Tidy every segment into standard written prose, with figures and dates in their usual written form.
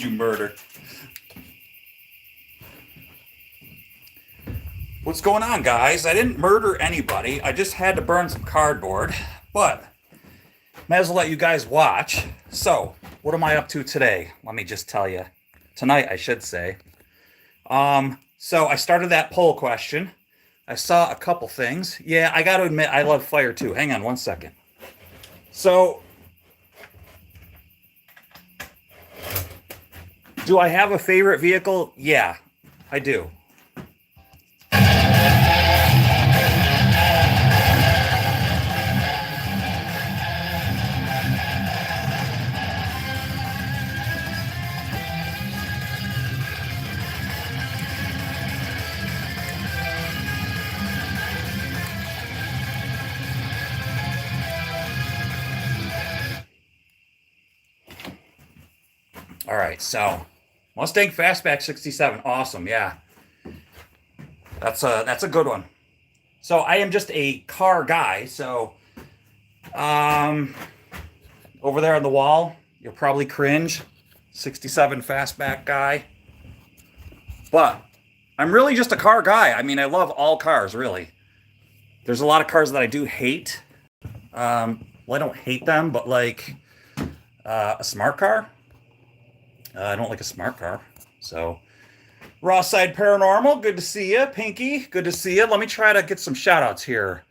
Who'd you murder? What's going on, guys? I didn't murder anybody. I just had to burn some cardboard, but may as well let you guys watch. So, what am I up to today? Let me just tell you. Tonight, I should say. So I started that poll question. I saw a couple things. Yeah, I got to admit, I love fire too. Hang on one second. So, do I have a favorite vehicle? Yeah, I do. All right, so Mustang Fastback 67, awesome, yeah. That's a good one. So I am just a car guy, so over there on the wall, you'll probably cringe, 67 Fastback guy. But I'm really just a car guy. I mean, I love all cars, really. There's a lot of cars that I do hate. Well, I don't hate them, but like a smart car. I don't like a smart car. So, Raw Side Paranormal, good to see you. Pinky, good to see you. Let me try to get some shout outs here.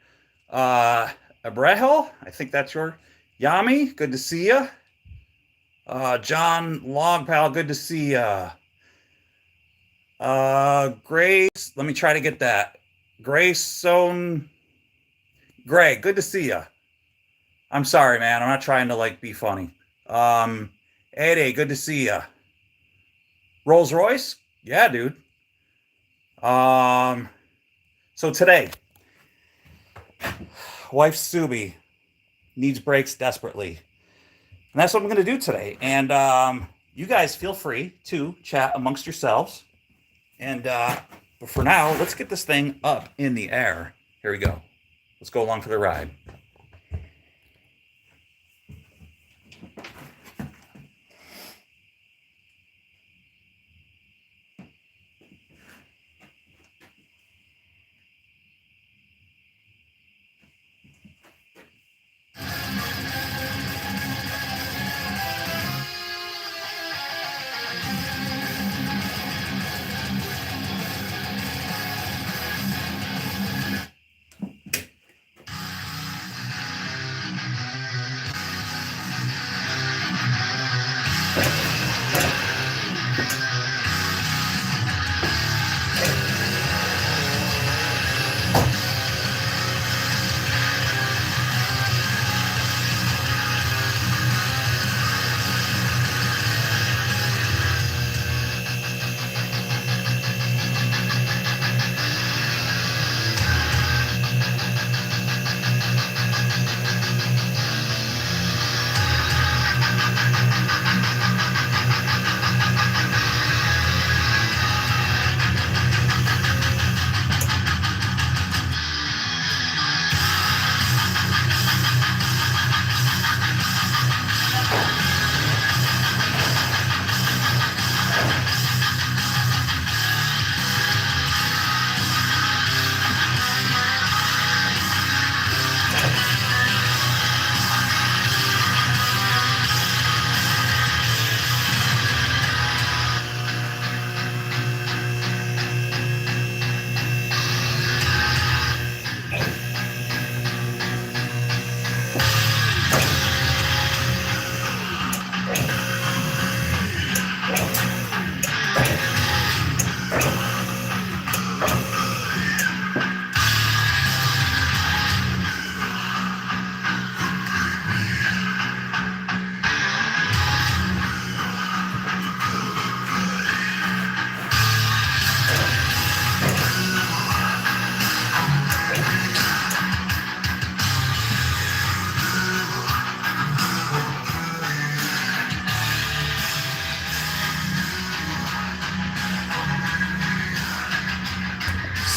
Abrehel, I think that's your. Yami, good to see you. John Logpal, good to see you. Grace, let me try to get that. Grayson, Greg, good to see you. I'm sorry, man. I'm not trying to like be funny. Eddie, good to see you. Rolls Royce? Yeah, dude. So today, wife Subi needs brakes desperately. And that's what I'm going to do today. And you guys feel free to chat amongst yourselves. And but for now, let's get this thing up in the air. Here we go. Let's go along for the ride.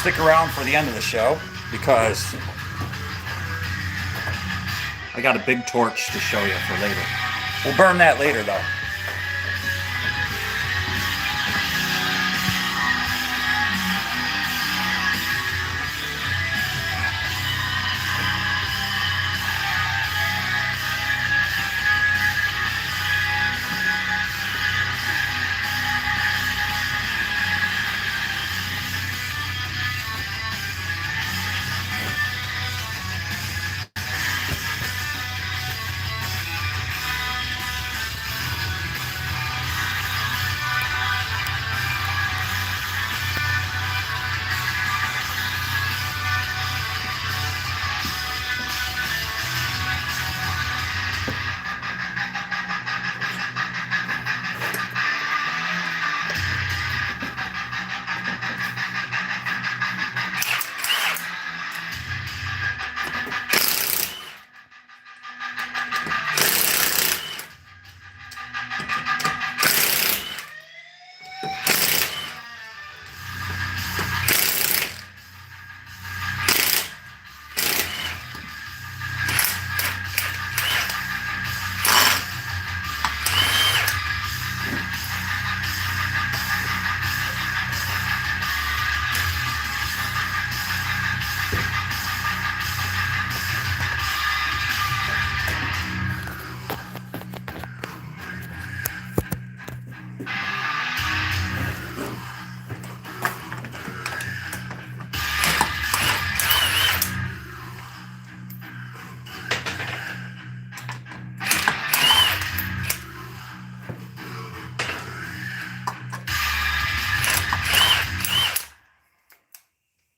Stick around for the end of the show because I got a big torch to show you for later. We'll burn that later though.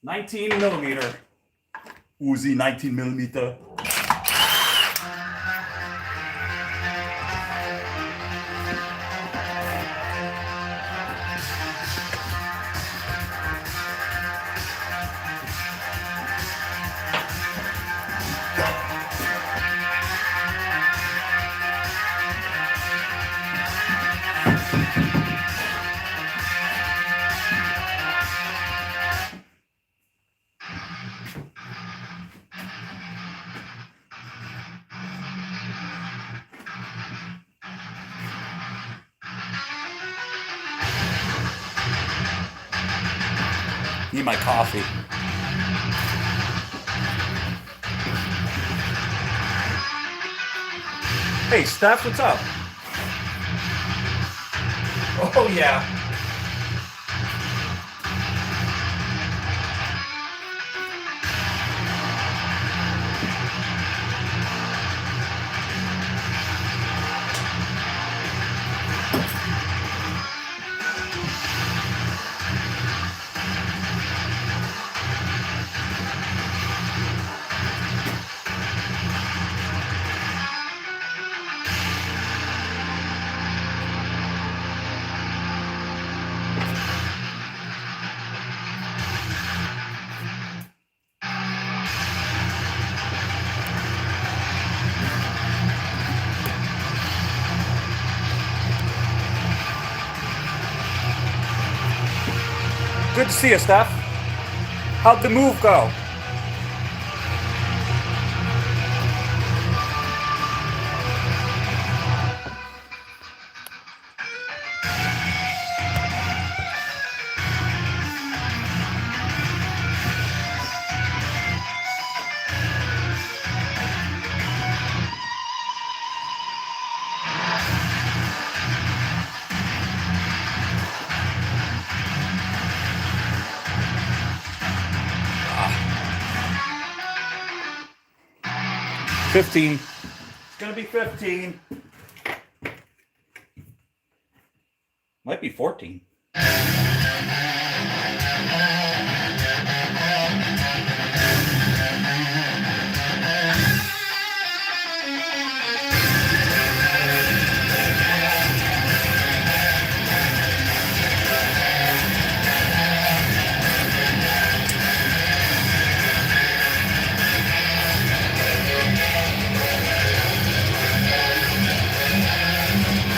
19 millimeter. Uzi 19 millimeter. Need my coffee. Hey, Steph, what's up? Oh, yeah. Good to see you, Steph. How'd the move go? Ah. 15. It's gonna be 15. Might be 14.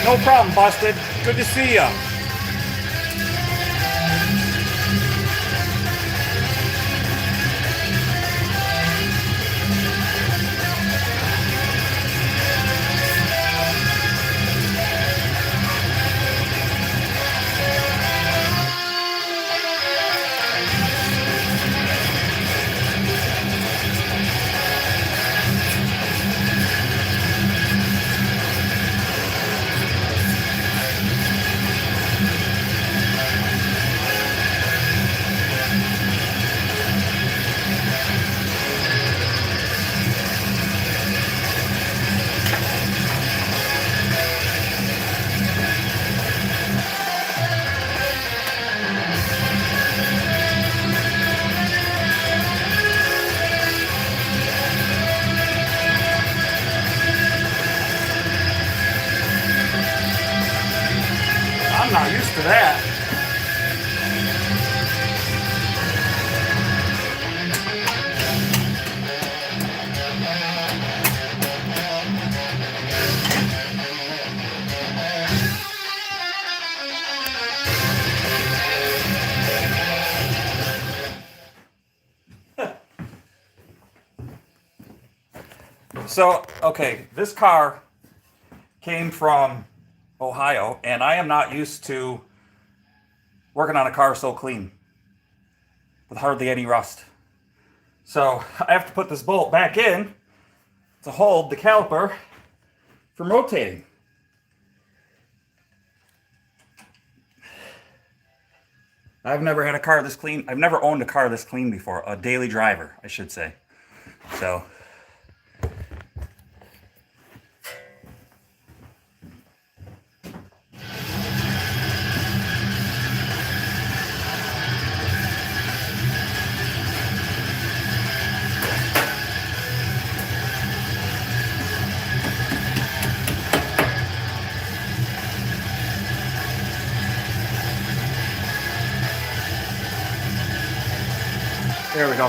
No problem, Busted. Good to see ya. I'm not used to that. So, okay, this car came from Ohio, and I am not used to working on a car so clean with hardly any rust. So I have to put this bolt back in to hold the caliper from rotating. I've never had a car this clean. I've never owned a car this clean before. A daily driver, I should say. So There we go.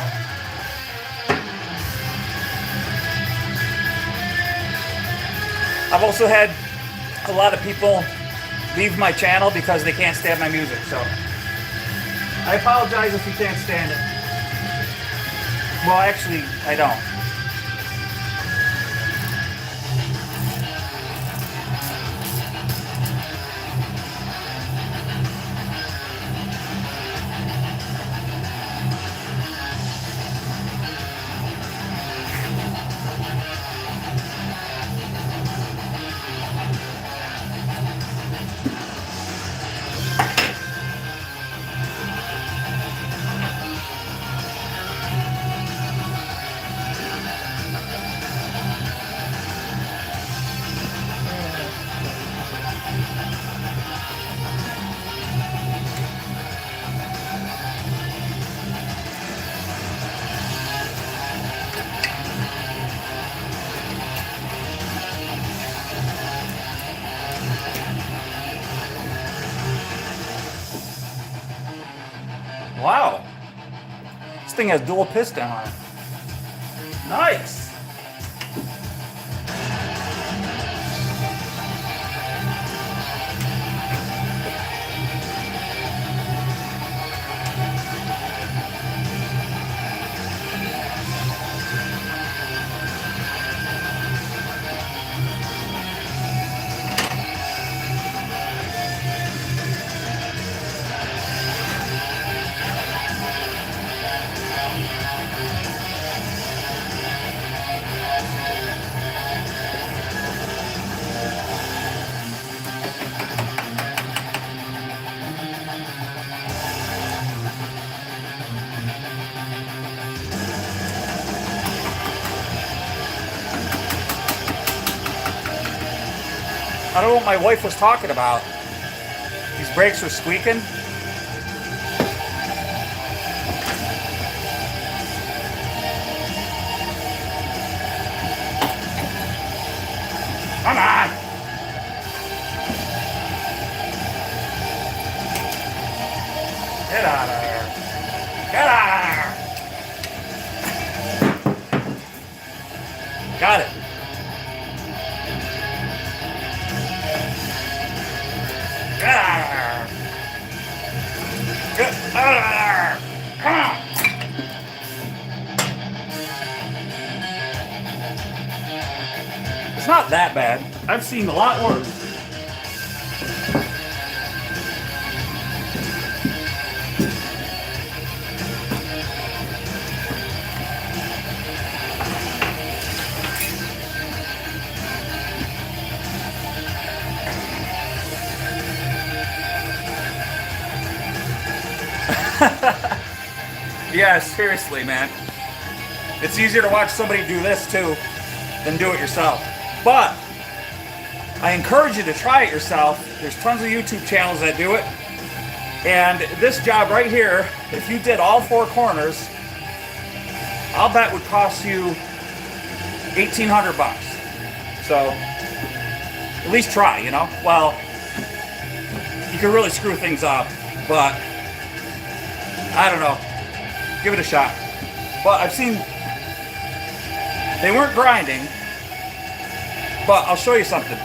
I've also had a lot of people leave my channel because they can't stand my music, so I apologize if you can't stand it. Well, actually, I don't. Wow. This thing has dual piston on it. Nice. I don't know what my wife was talking about. These brakes were squeaking. Come on! Get out of there! Get out of there! Got it. Get out of there! Get out of there! Come on! It's not that bad. I've seen a lot worse. Yeah, seriously, man. It's easier to watch somebody do this too than do it yourself. But I encourage you to try it yourself. There's tons of YouTube channels that do it. And this job right here, if you did all four corners, I'll bet would cost you $1,800. So at least try, you know? Well, you can really screw things up, but I don't know. Give it a shot. But I've seen, they weren't grinding, but I'll show you something.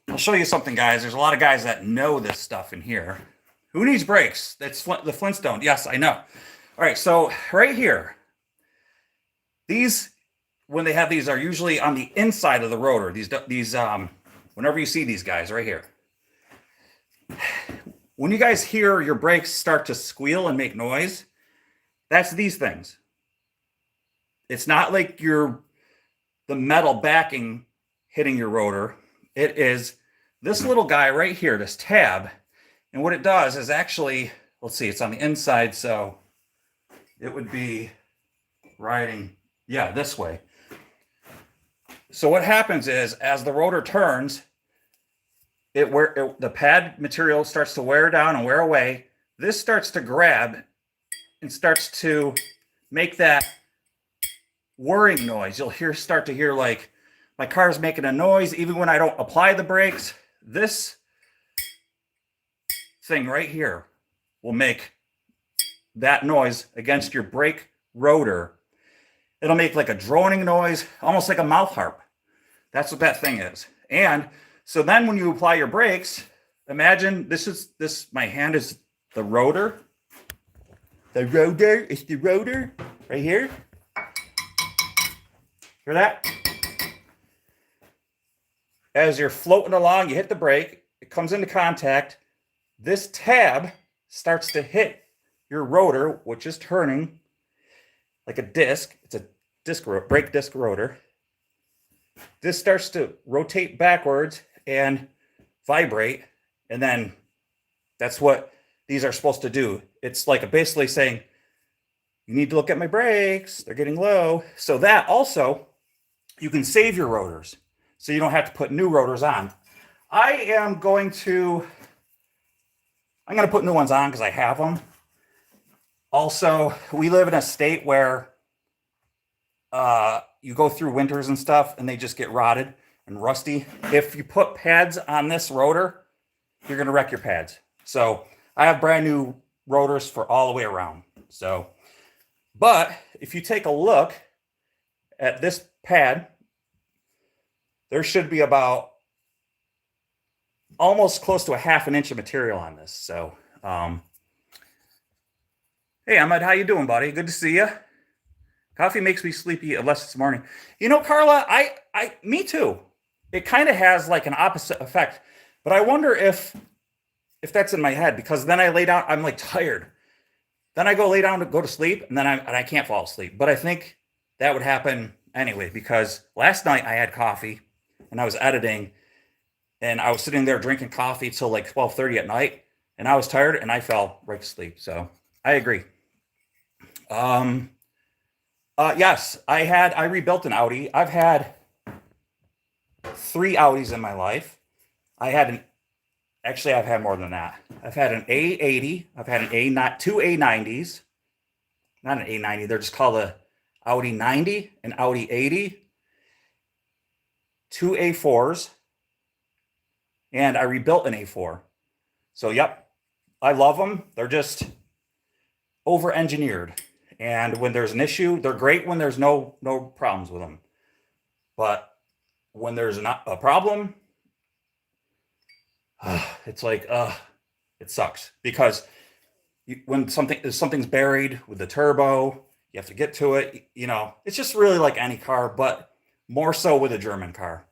I'll show you something, guys. There's a lot of guys that know this stuff in here. Who needs brakes? That's the Flintstone. Yes, I know. All right, so right here, these, when they have these, are usually on the inside of the rotor. Whenever you see these guys right here. When you guys hear your brakes start to squeal and make noise, that's these things. It's not like the metal backing hitting your rotor. It is this little guy right here, this tab. And what it does is actually, let's see, it's on the inside, so it would be riding, yeah, this way. So what happens is, as the rotor turns, the pad material starts to wear down and wear away. This starts to grab and starts to make that whirring noise. You'll start to hear like my car's making a noise even when I don't apply the brakes. This thing right here will make that noise against your brake rotor. It'll make like a droning noise, almost like a mouth harp. That's what that thing is. And so then when you apply your brakes, imagine my hand is the rotor. The rotor is the rotor right here. Hear that? As you're floating along, you hit the brake, it comes into contact. This tab starts to hit your rotor, which is turning like a disc. It's a brake disc rotor. This starts to rotate backwards and vibrate, and then that's what these are supposed to do. It's like basically saying, you need to look at my brakes, they're getting low. So that also, you can save your rotors, so you don't have to put new rotors on. I'm going to put new ones on because I have them. Also, we live in a state where you go through winters and stuff and they just get rotted and rusty. If you put pads on this rotor, you're going to wreck your pads. So I have brand new rotors for all the way around. So, but if you take a look at this pad, there should be about almost close to a ½ inch of material on this. So, hey, Ahmed, how you doing, buddy? Good to see you. Coffee makes me sleepy unless it's morning. You know, Carla, me too. It kind of has like an opposite effect, but I wonder if that's in my head, because then I lay down, I'm like tired. Then I go lay down to go to sleep, and then I can't fall asleep. But I think that would happen anyway, because last night I had coffee and I was editing, and I was sitting there drinking coffee till like 12:30 at night, and I was tired and I fell right to sleep. So I agree. Yes, I rebuilt an Audi. I've had 3 Audis in my life. I've had more than that. I've had an A80. I've had two A90s. Not an A90. They're just called a Audi 90, an Audi 80, 2 A4s, and I rebuilt an A4. So, yep, I love them. They're just over-engineered. And when there's an issue, they're great when there's no problems with them. But when there's not a problem, it's like, it sucks. Because when something's buried with the turbo, you have to get to it. You know, it's just really like any car, but more so with a German car.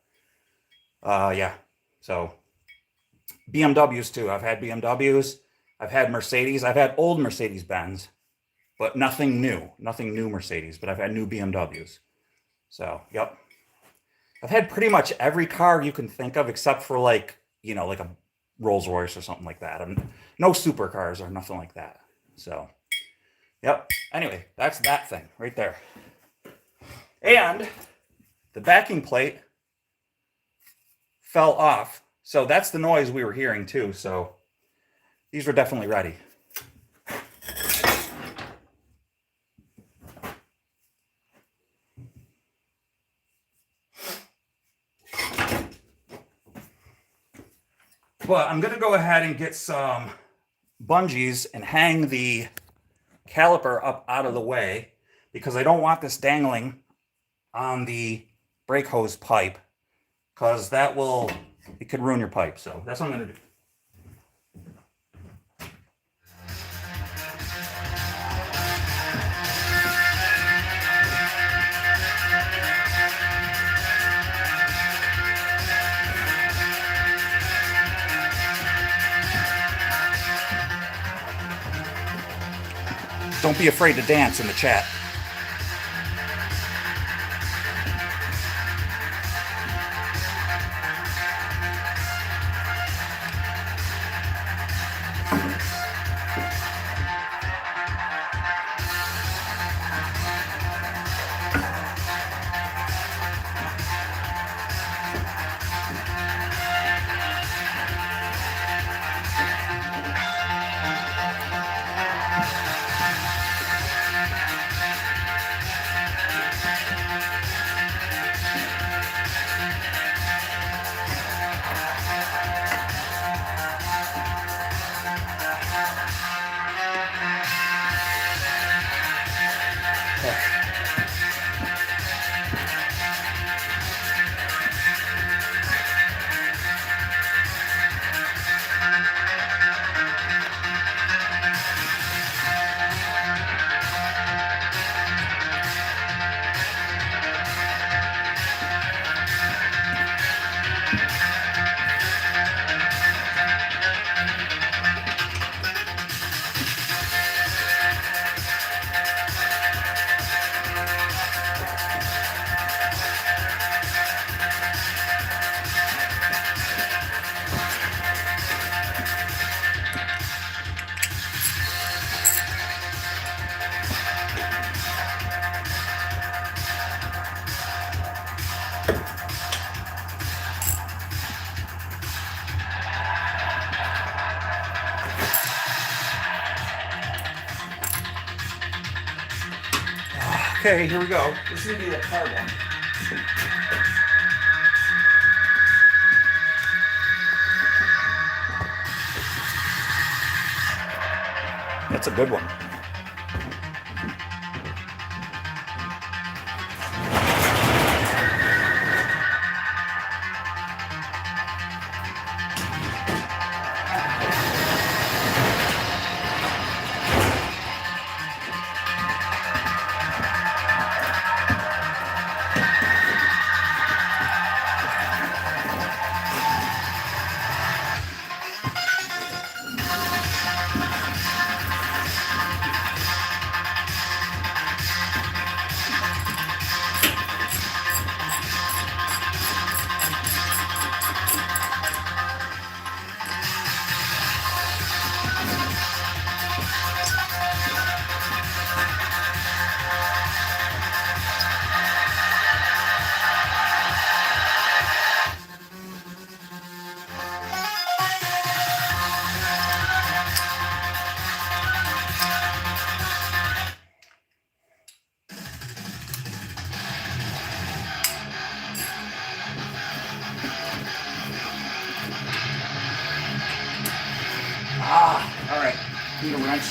Yeah. So BMWs too. I've had BMWs. I've had Mercedes. I've had old Mercedes-Benz. But nothing new Mercedes, but I've had new BMWs. So, yep. I've had pretty much every car you can think of, except for like a Rolls Royce or something like that. No supercars or nothing like that. So, yep. Anyway, that's that thing right there. And the backing plate fell off. So that's the noise we were hearing too. So these were definitely ready. But I'm going to go ahead and get some bungees and hang the caliper up out of the way, because I don't want this dangling on the brake hose pipe, because it could ruin your pipe. So that's what I'm going to do. Don't be afraid to dance in the chat. Okay, here we go. This is going to be a hard one. That's a good one. All right, need a wrench.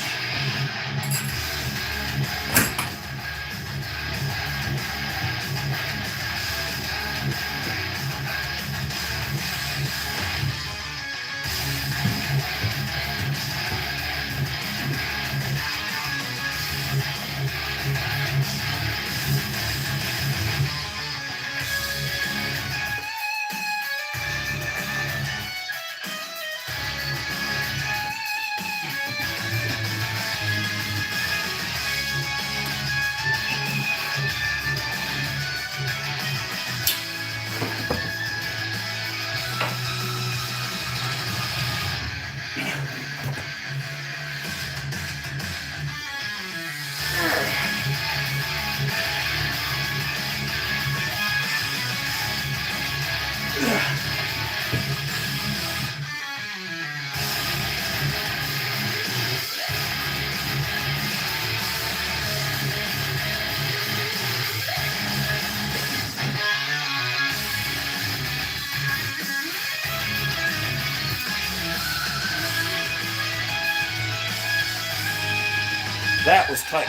That was tight.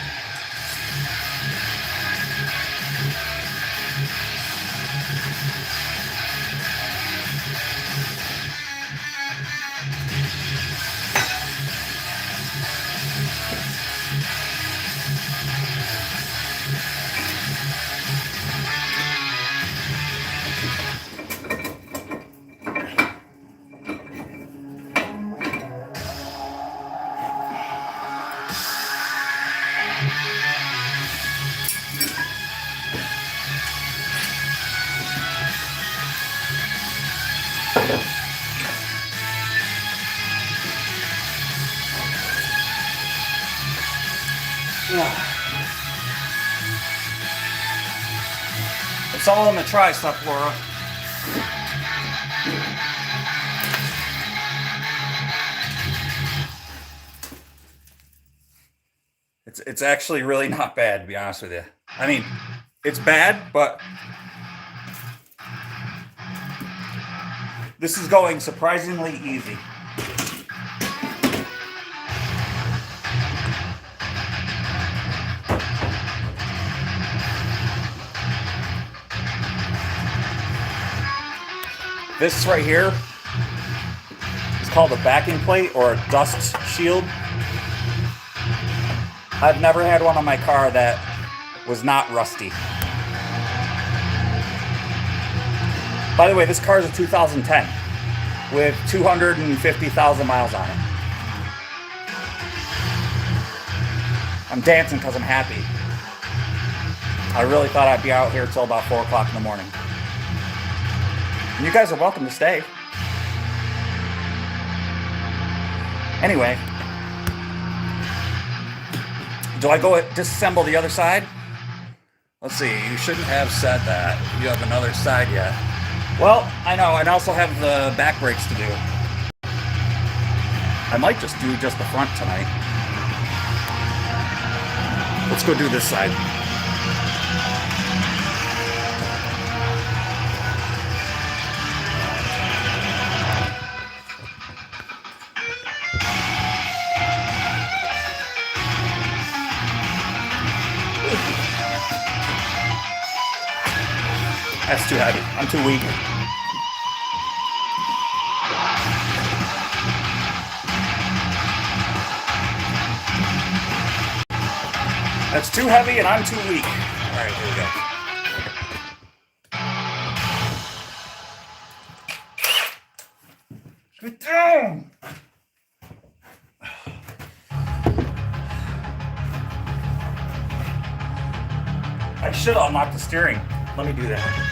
It's all in the tricep, Laura. It's actually really not bad, to be honest with you. I mean, it's bad, but this is going surprisingly easy. This right here is called a backing plate or a dust shield. I've never had one on my car that was not rusty. By the way, this car is a 2010 with 250,000 miles on it. I'm dancing because I'm happy. I really thought I'd be out here till about 4 o'clock in the morning. And you guys are welcome to stay. Anyway, do I go disassemble the other side? Let's see, you shouldn't have said that. You have another side yet. Well, I know, and I also have the back brakes to do. I might just do just the front tonight. Let's go do this side. That's too heavy. I'm too weak. That's too heavy and I'm too weak. All right, here we go. Get down! I should unlock the steering. Let me do that.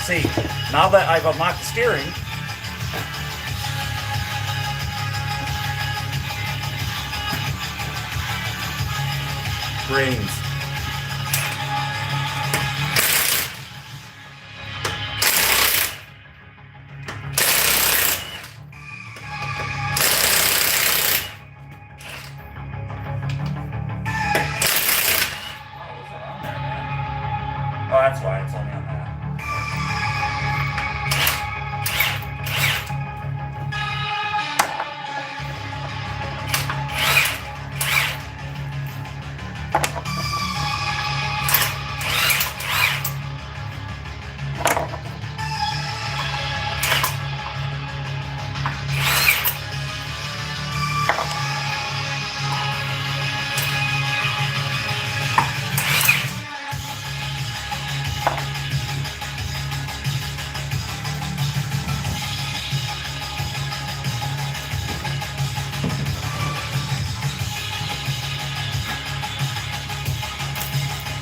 See, now that I've unlocked the steering, brains. Oh, that's why it's only on that.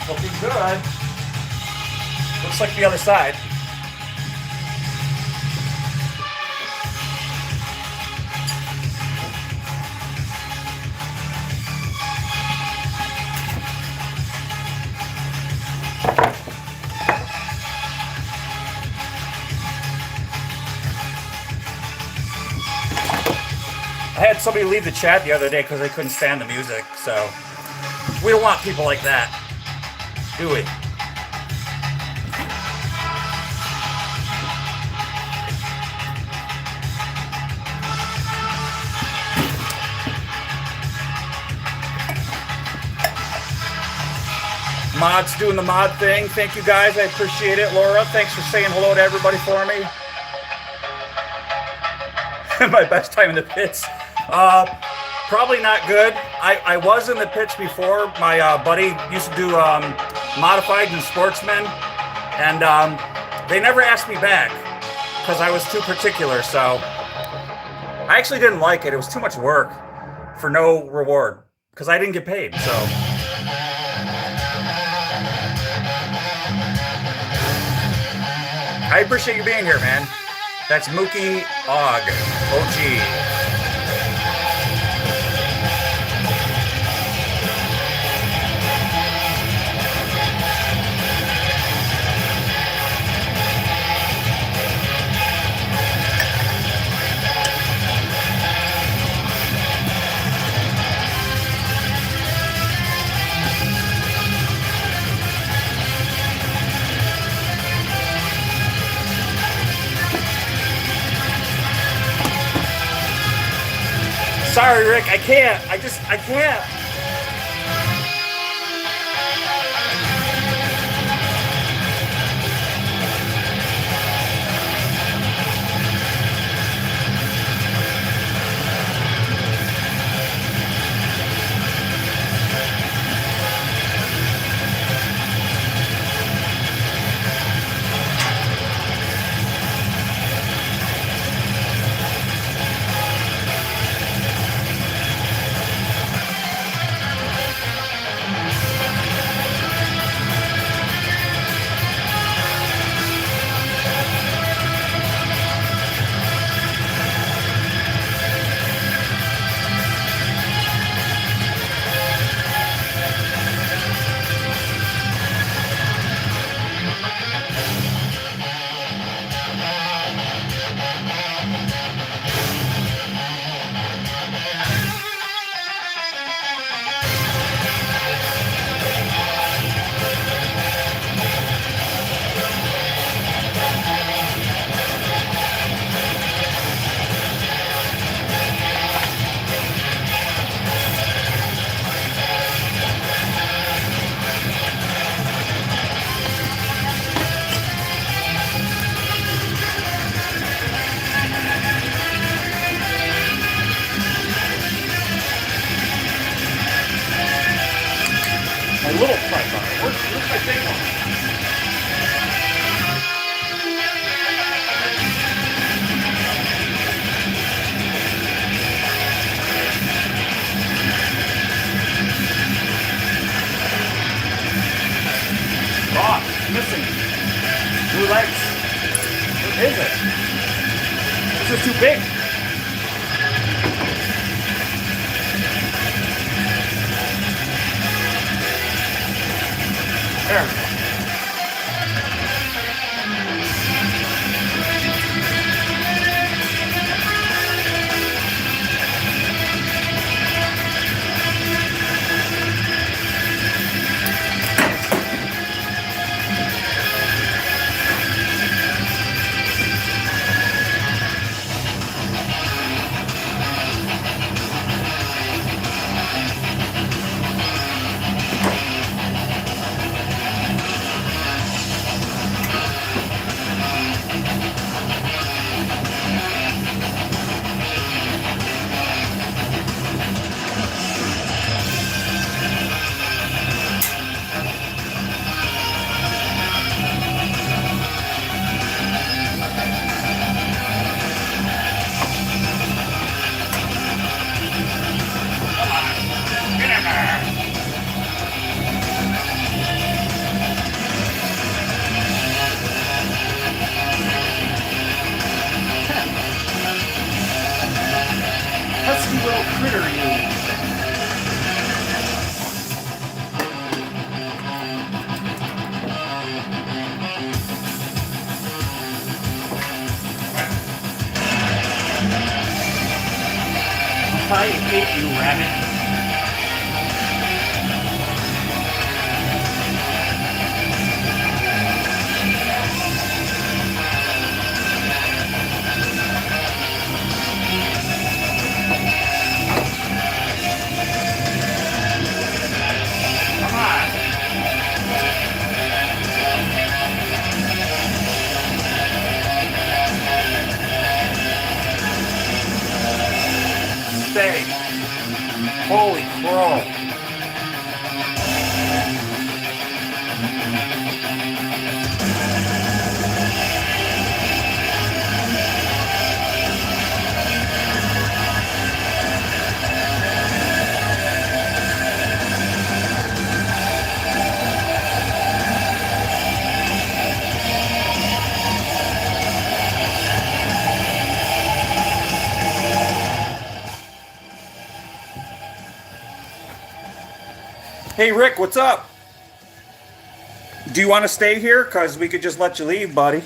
Looking good. Looks like the other side. I had somebody leave the chat the other day because they couldn't stand the music, so we don't want people like that, do we? Mod's doing the mod thing. Thank you guys, I appreciate it. Laura, thanks for saying hello to everybody for me. My best time in the pits. Probably not good. I was in the pits before. My buddy used to do modified and sportsmen, and they never asked me back because I was too particular. So I actually didn't like it. It was too much work for no reward because I didn't get paid. So I appreciate you being here, man. That's Mookie Og, OG. Sorry, Rick, I can't. I can't. My little pry bar. Where's my big one? Oh, it's missing. Two legs. What is it? This is too big. There we go. Pesky little critter, you. I hate you, rabbit. Stay. Holy crow. Hey, Rick, what's up? Do you want to stay here? Because we could just let you leave, buddy.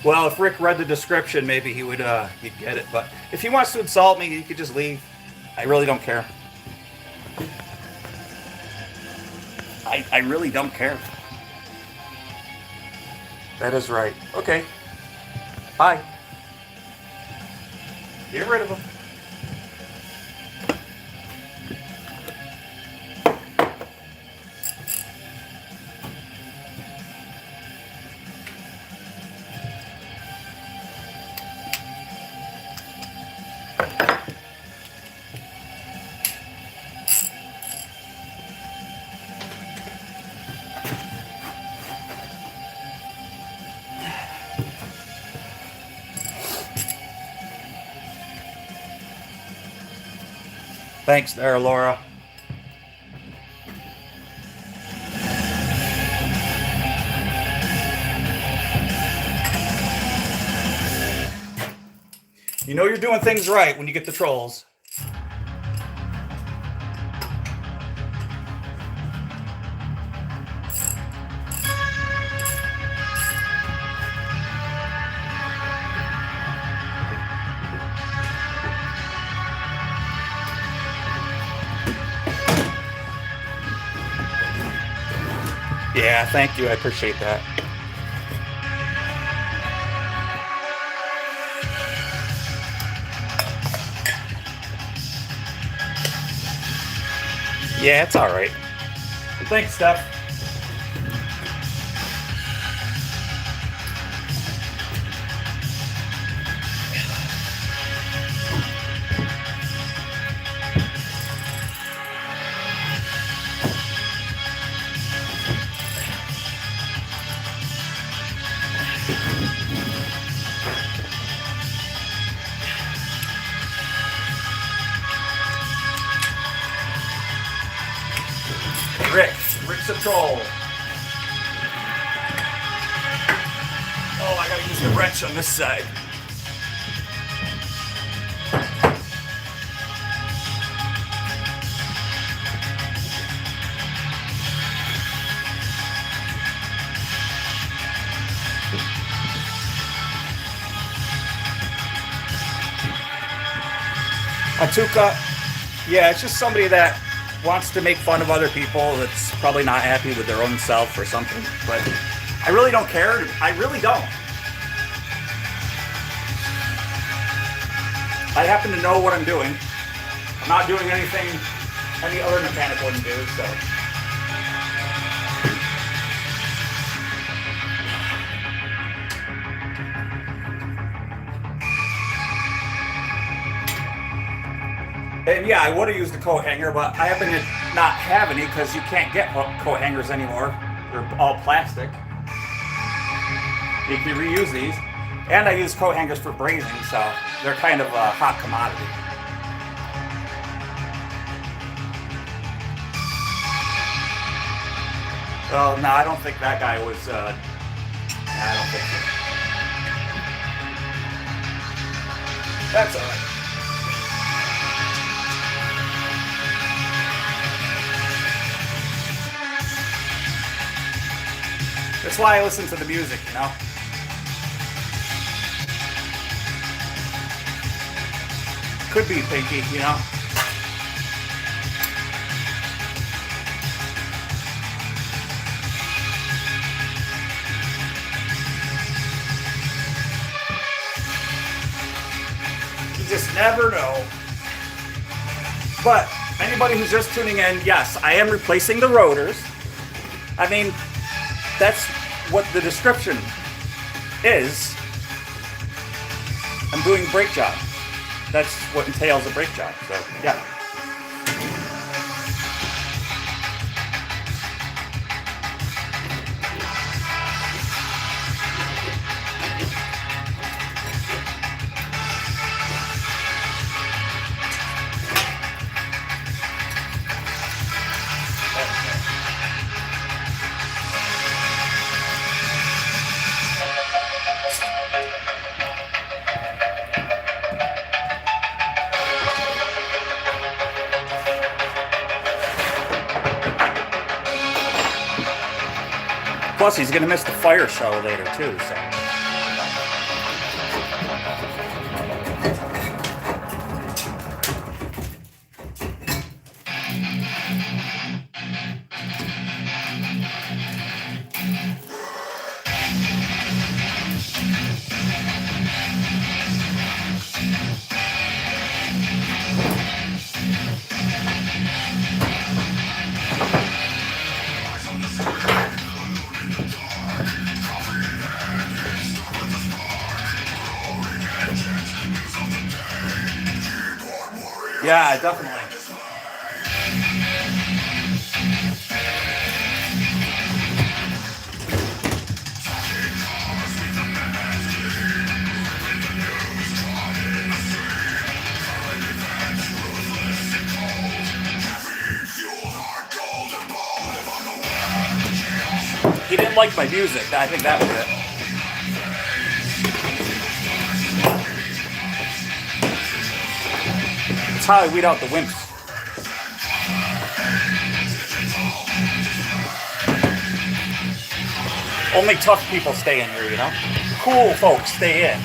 Well, if Rick read the description, maybe he'd get it. But if he wants to insult me, he could just leave. I really don't care. I really don't care. That is right. Okay. Bye. Get rid of him. Thanks there, Laura. You know you're doing things right when you get the trolls. Yeah, thank you. I appreciate that. Yeah, it's all right. Thanks, Steph. Rick's a troll. Oh, I gotta use the wrench on this side. Atuka, yeah, it's just somebody that wants to make fun of other people that's probably not happy with their own self or something. But I really don't care. I really don't. I happen to know what I'm doing. I'm not doing anything any other mechanic wouldn't do, so. And yeah, I would have used a coat hanger, but I happen to not have any because you can't get coat hangers anymore. They're all plastic. You can reuse these. And I use coat hangers for brazing, so they're kind of a hot commodity. Well, no, I don't think that guy was, I don't think so. That's alright. That's why I listen to the music, you know? Could be Pinky, you know? You just never know. But anybody who's just tuning in, yes, I am replacing the rotors. I mean, that's what the description is. I'm doing brake job. That's what entails a brake job. So, yeah. Plus, he's going to miss the fire show later, too, so. Yeah, definitely. He didn't like my music. I think that was it. It's how I weed out the wimps. Only tough people stay in here, you know? Cool folks stay in.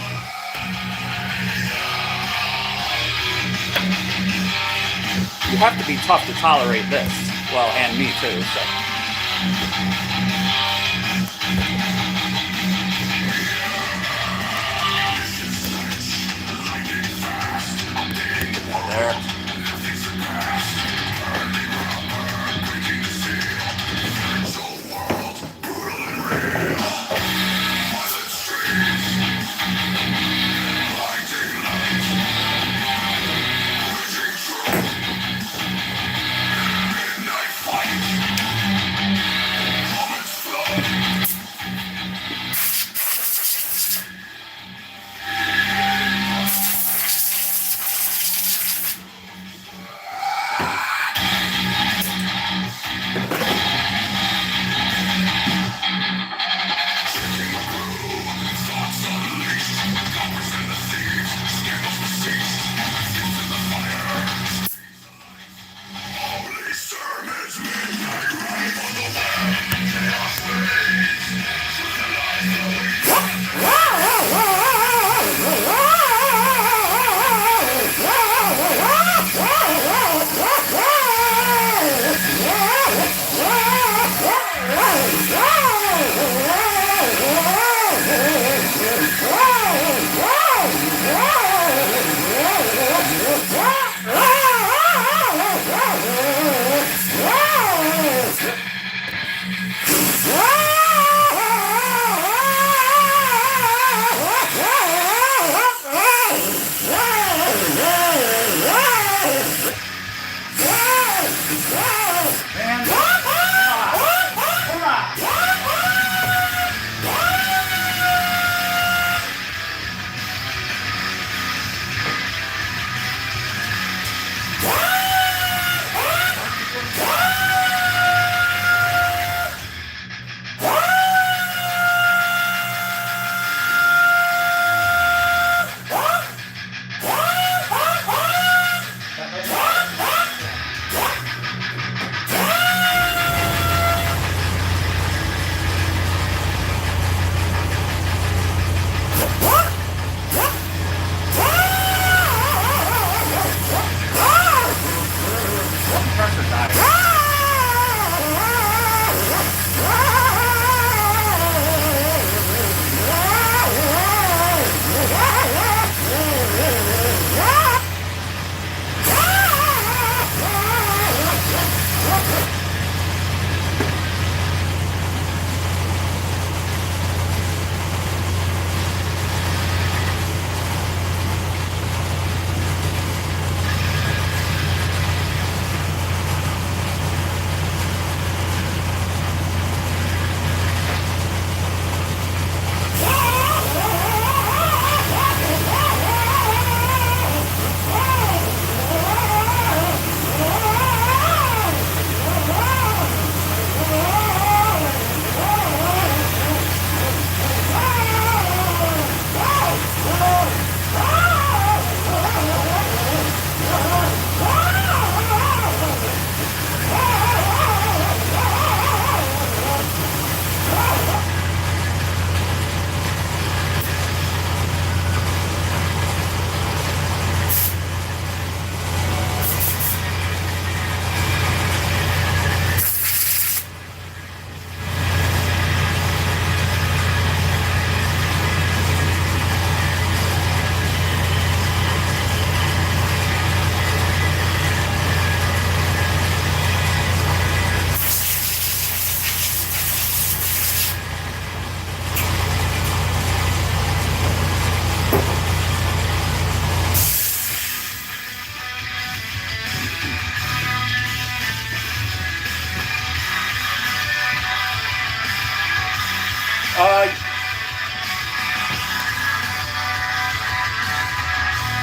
You have to be tough to tolerate this. Well, and me too, so. There.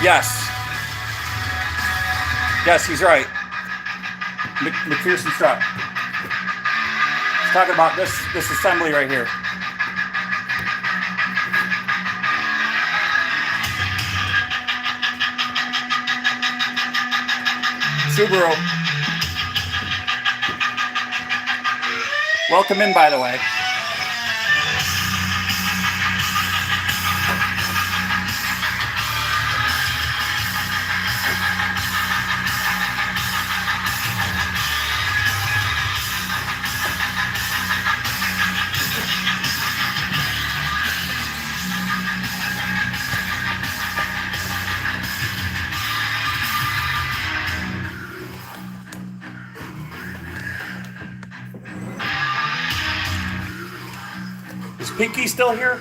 Yes. Yes, he's right. McPherson's truck. He's talking about this assembly right here. Subaru. Welcome in, by the way. Is Pinky still here?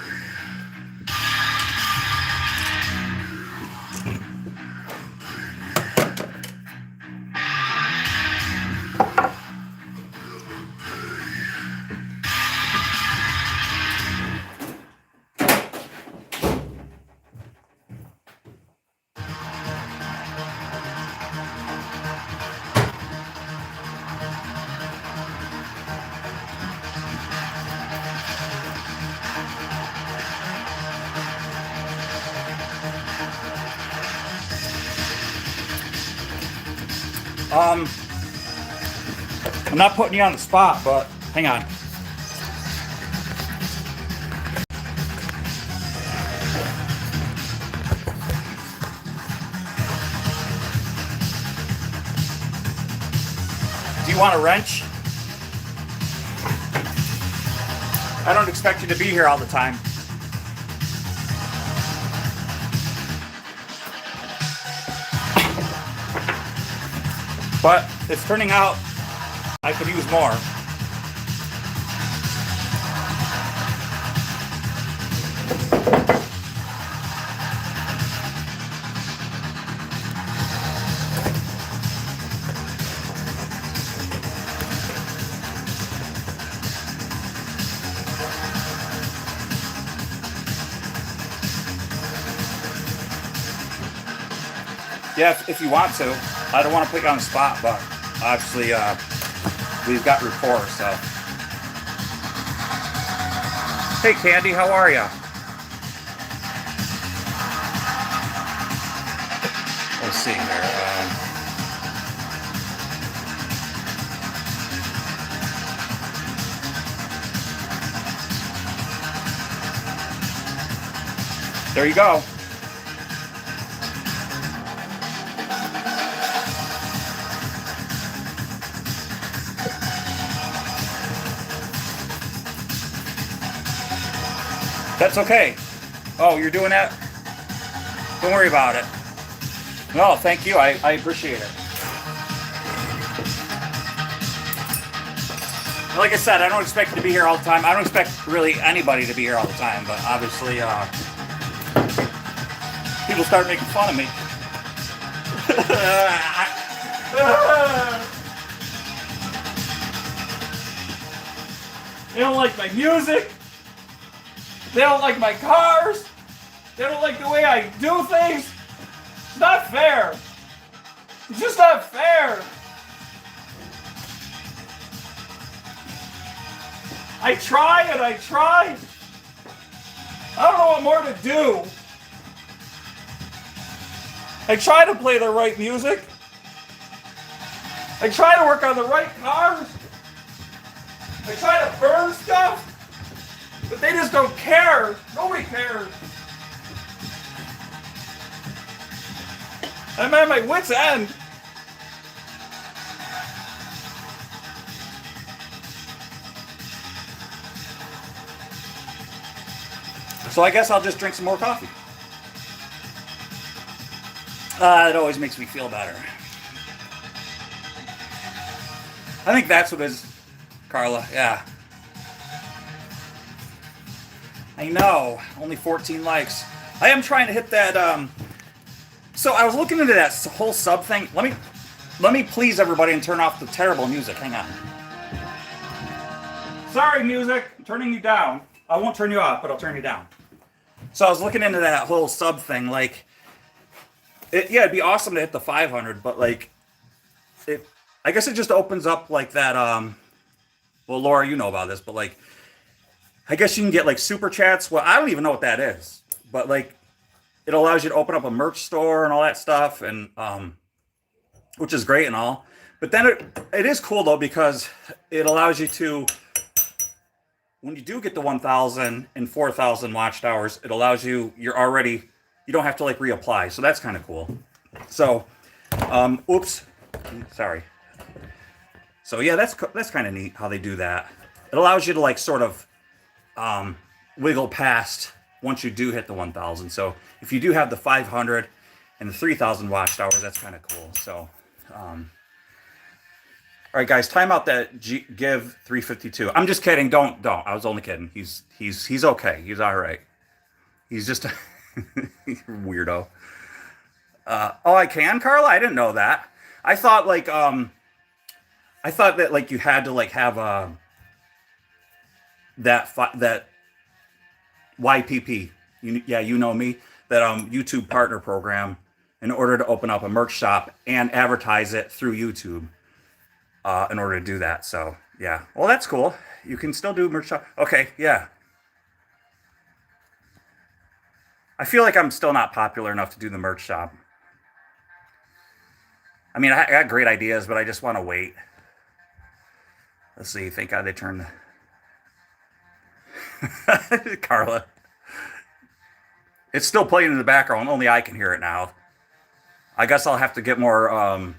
I'm not putting you on the spot, but hang on. Do you want a wrench? I don't expect you to be here all the time. But it's turning out I could use more. Yeah, if you want to. I don't want to put you on the spot, but obviously we've got rapport, so. Hey, Candy, how are ya? Let's see here. There you go. That's okay. Oh, you're doing that? Don't worry about it. No, thank you. I appreciate it. Like I said, I don't expect you to be here all the time. I don't expect really anybody to be here all the time, but obviously people start making fun of me. They don't like my music. They don't like my cars. They don't like the way I do things. It's not fair. It's just not fair. I try and I try. I don't know what more to do. I try to play the right music. I try to work on the right cars. I try to burn stuff. But they just don't care. Nobody cares. I'm at my wit's end. So I guess I'll just drink some more coffee. It always makes me feel better. I think that's what it is, Carla. Yeah. I know. Only 14 likes. I am trying to hit that. So I was looking into that whole sub thing. Let me please everybody and turn off the terrible music. Hang on. Sorry, music. I'm turning you down. I won't turn you off, but I'll turn you down. So I was looking into that whole sub thing. Like, Yeah, it'd be awesome to hit the 500, but like it, I guess it just opens up like that. Well, Laura, you know about this, but like I guess you can get like super chats. Well, I don't even know what that is, but like it allows you to open up a merch store and all that stuff, and which is great and all. But then it is cool though because it allows you to, when you do get the 1,000 and 4,000 watched hours, it allows you, you don't have to like reapply. So that's kind of cool. So, oops, sorry. So yeah, that's kind of neat how they do that. It allows you to like sort of wiggle past once you do hit the 1,000. So if you do have the 500 and the 3,000 watched hours, that's kind of cool. So, all right, guys, time out that give 352. I'm just kidding. Don't. I was only kidding. He's okay. He's all right. He's just a weirdo. Oh, I can, Carla. I didn't know that. I thought like I thought that like you had to like have that YPP. Yeah, you know me. That YouTube partner program in order to open up a merch shop and advertise it through YouTube. In order to do that. So yeah, well, that's cool. You can still do merch shop. Okay, yeah. I feel like I'm still not popular enough to do the merch shop. I mean, I got great ideas, but I just want to wait. Let's see. Thank God they turned Carla. It's still playing in the background. Only I can hear it now. I guess I'll have to get more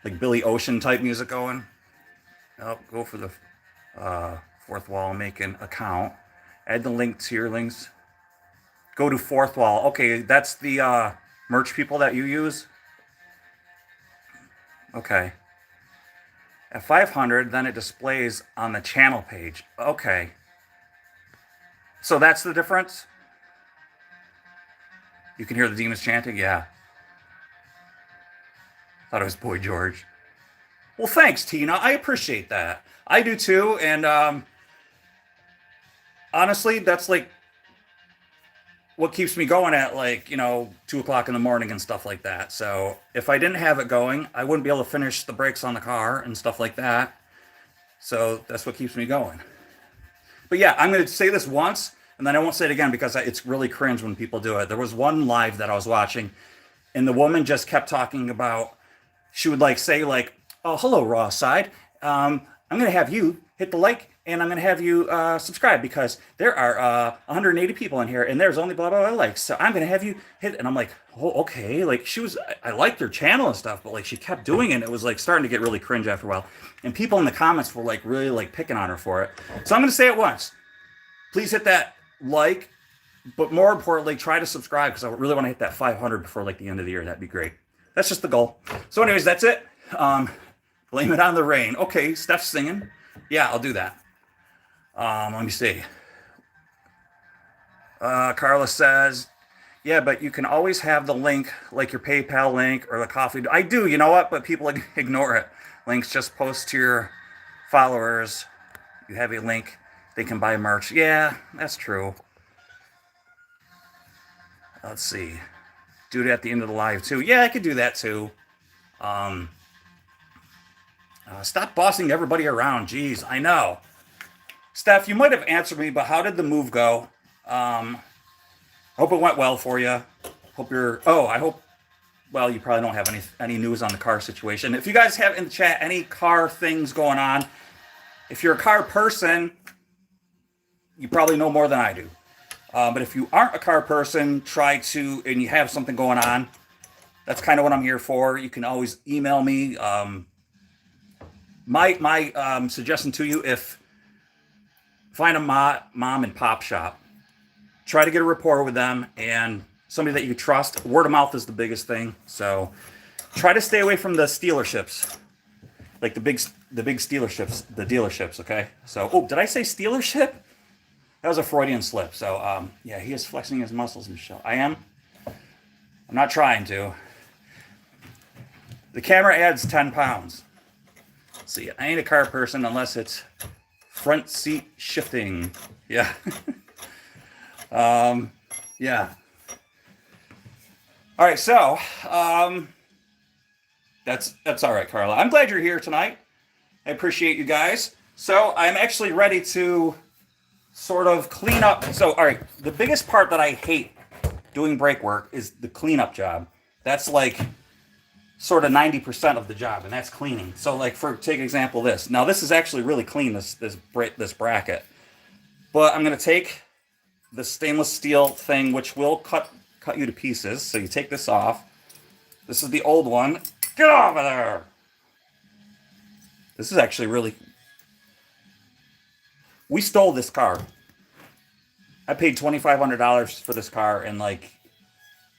like Billy Ocean type music going. Oh, go for the fourth wall, make an account. Add the link to your links. Go to fourth wall. Okay, that's the merch people that you use. Okay. At 500, then it displays on the channel page. Okay. So that's the difference? You can hear the demons chanting? Yeah. Thought it was Boy George. Well, thanks, Tina. I appreciate that. I do too. And honestly, that's like what keeps me going at like, 2 o'clock in the morning and stuff like that. So if I didn't have it going, I wouldn't be able to finish the brakes on the car and stuff like that. So that's what keeps me going. But yeah, I'm going to say this once and then I won't say it again because it's really cringe when people do it. There was one live that I was watching and the woman just kept talking about, she would like say like, oh, hello, Raw Side. I'm going to have you hit the like and I'm going to have you subscribe because there are 180 people in here and there's only blah, blah, blah likes. So I'm going to have you hit. And I'm like, oh, okay. Like I liked her channel and stuff, but like she kept doing it. And it was like starting to get really cringe after a while. And people in the comments were like really like picking on her for it. So I'm going to say it once. Please hit that like, but more importantly, try to subscribe because I really want to hit that 500 before like the end of the year. That'd be great. That's just the goal. So anyways, that's it. Blame it on the rain. Okay, Steph's singing. Yeah, I'll do that. Let me see. Carla says, yeah, but you can always have the link, like your PayPal link or the coffee. I do, you know what? But people ignore it. Links just post to your followers. You have a link. They can buy merch. Yeah, that's true. Let's see. Do it at the end of the live, too. Yeah, I could do that, too. Stop bossing everybody around. Jeez, I know. Steph, you might have answered me, but how did the move go? I hope it went well for you. I hope, well, you probably don't have any news on the car situation. If you guys have in the chat any car things going on, if you're a car person, you probably know more than I do. But if you aren't a car person, and you have something going on, that's kind of what I'm here for. You can always email me. My suggestion to you, find a mom and pop shop. Try to get a rapport with them and somebody that you trust. Word of mouth is the biggest thing. So try to stay away from the dealerships. Like the big dealerships, okay? So, did I say dealership? That was a Freudian slip. So, yeah, he is flexing his muscles, Michelle. I am. I'm not trying to. The camera adds 10 pounds. See, I ain't a car person unless it's front seat shifting. Yeah. Yeah. All right, so that's all right, Carla. I'm glad you're here tonight. I appreciate you guys. So I'm actually ready to sort of clean up. So, all right, the biggest part that I hate doing brake work is the cleanup job. That's like sort of 90% of the job, and that's cleaning. So, like, for take example this. Now, this is actually really clean. This bracket, but I'm gonna take the stainless steel thing, which will cut you to pieces. So you take this off. This is the old one. Get over there. This is actually really. We stole this car. I paid $2,500 for this car, and like,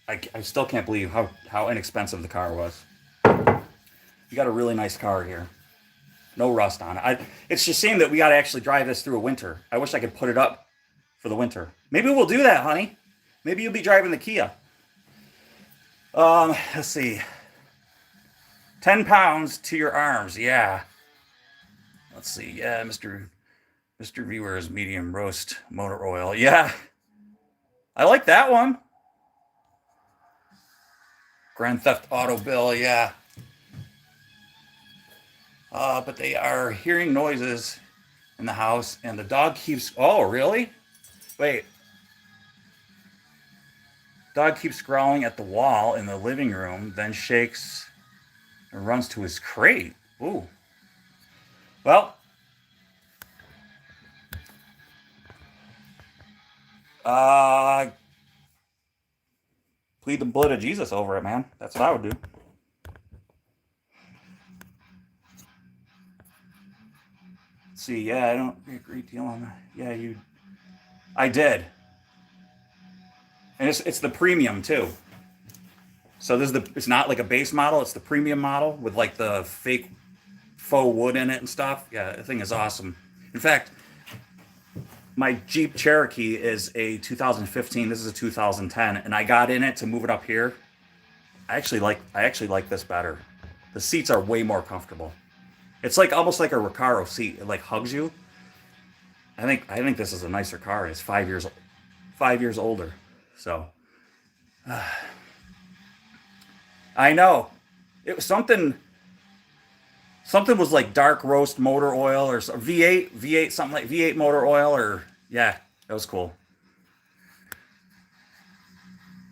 I still can't believe how inexpensive the car was. You got a really nice car here. No rust on it. It's just a shame that we got to actually drive this through a winter. I wish I could put it up for the winter. Maybe we'll do that, honey. Maybe you'll be driving the Kia. Let's see. 10 pounds to your arms. Yeah. Let's see. Yeah, Mr. Viewer's medium roast motor oil. Yeah. I like that one. Grand Theft Auto bill. Yeah. But they are hearing noises in the house, and the dog keeps. Oh, really? Wait. Dog keeps growling at the wall in the living room, then shakes and runs to his crate. Ooh. Well, uh, plead the blood of Jesus over it, man. That's what I would do. Let's see, yeah, I don't agree a great deal on that. Yeah, I did, and it's the premium too. So this is it's not like a base model. It's the premium model with like the fake faux wood in it and stuff. Yeah, the thing is awesome. In fact, my Jeep Cherokee is a 2015. This is a 2010, and I got in it to move it up here. I actually like this better. The seats are way more comfortable. It's like almost like a Recaro seat. It like hugs you. I think this is a nicer car. It's 5 years older. So I know it was something was like dark roast motor oil or V8 something like V8 motor oil or yeah, that was cool.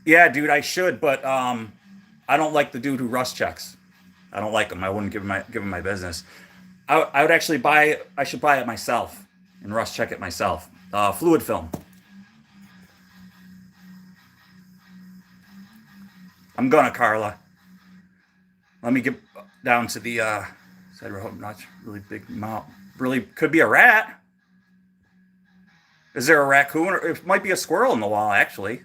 Yeah, dude, I should, but I don't like the dude who rust checks. I don't like him. I wouldn't give him my business. I would actually buy. I should buy it myself and rust check it myself. Fluid film. I'm gonna, Carla. Let me get down to the side road. Not really big mouth. Really could be a rat. Is there a raccoon? Or it might be a squirrel in the wall, actually.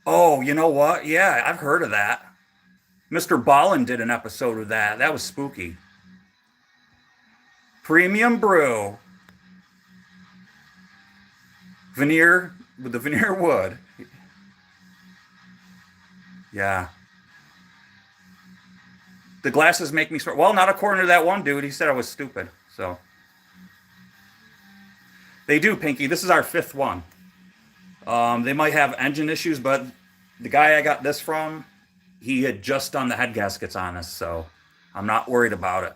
Oh, you know what? Yeah, I've heard of that. Mr. Ballin did an episode of that. That was spooky. Premium brew, veneer with the veneer wood. Yeah, the glasses make me smart. Well, not according to that one dude. He said I was stupid. So they do, Pinky. This is our fifth one. They might have engine issues, but the guy I got this from, he had just done the head gaskets on us, so I'm not worried about it.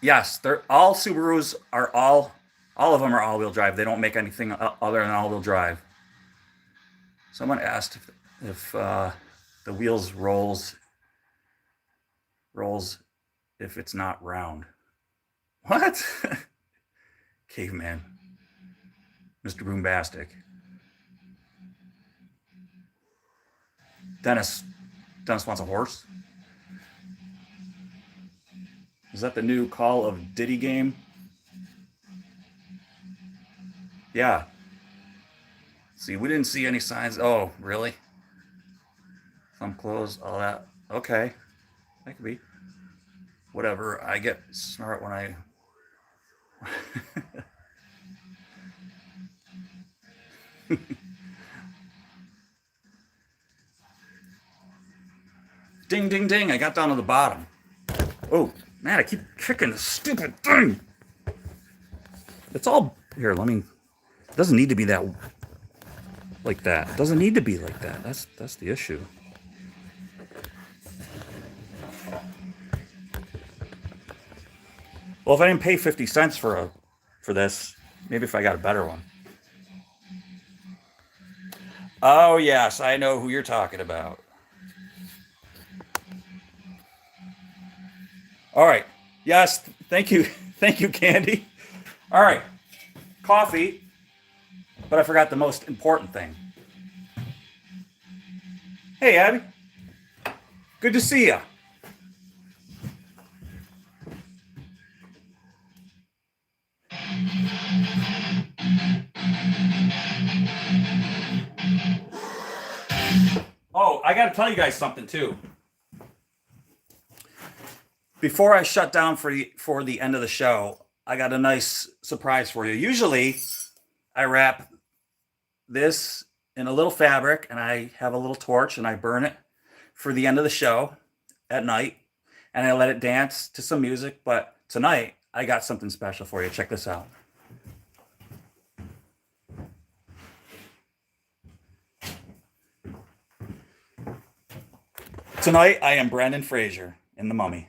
Yes, they're all Subarus are all of them are all-wheel drive. They don't make anything other than all-wheel drive. Someone asked if the wheels rolls if it's not round. What? Caveman, Mr. Boombastic. Dennis. Dennis wants a horse. Is that the new Call of Diddy game? Yeah. See, we didn't see any signs. Oh, really? Thumb closed, all that. Okay, that could be. Whatever. I get smart when I. Ding, ding, ding. I got down to the bottom. Oh, man, I keep kicking the stupid thing. It's all. Here, let me. It doesn't need to be that like that. It doesn't need to be like that. That's the issue. Well, if I didn't pay 50 cents for this, maybe if I got a better one. Oh yes, I know who you're talking about. All right. Yes, thank you. Thank you, Candy. All right. Coffee, but I forgot the most important thing. Hey, Abby. Good to see you. Oh, I got to tell you guys something too. Before I shut down for the end of the show, I got a nice surprise for you. Usually, I wrap this in a little fabric and I have a little torch and I burn it for the end of the show at night and I let it dance to some music. But tonight, I got something special for you. Check this out. Tonight, I am Brendan Fraser in The Mummy.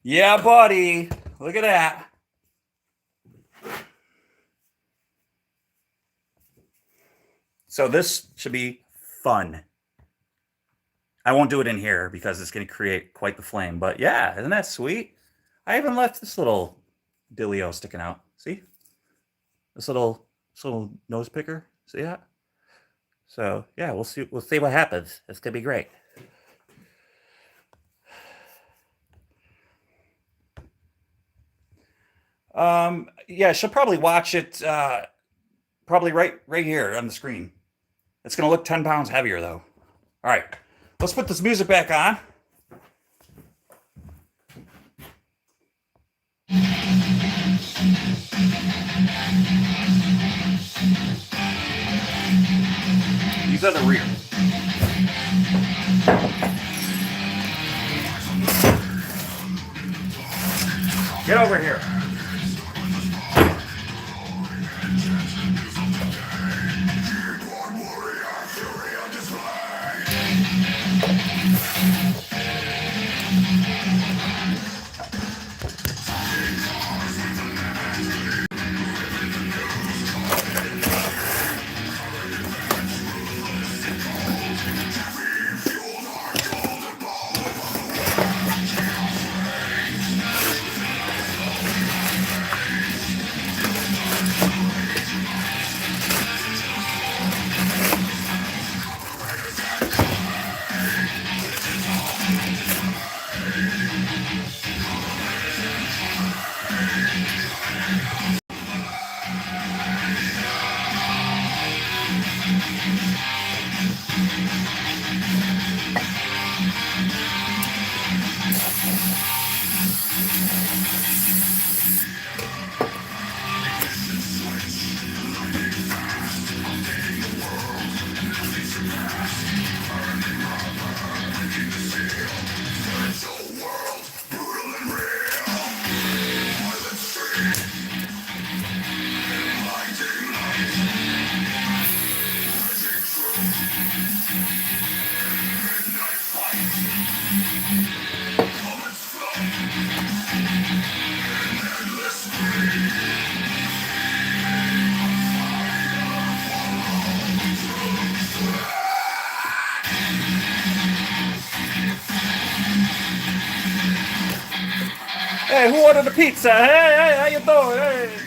Yeah, buddy. Look at that. So this should be fun. I won't do it in here because it's going to create quite the flame. But yeah, isn't that sweet? I even left this little dealio sticking out. See? This little nose picker. See that? So yeah, we'll see what happens. It's gonna be great. Yeah, she'll probably watch it probably right here on the screen. It's gonna look 10 pounds heavier though. All right, let's put this music back on. These are the rear. Get over here. Hey, who ordered the pizza? Hey, how you doing? Hey.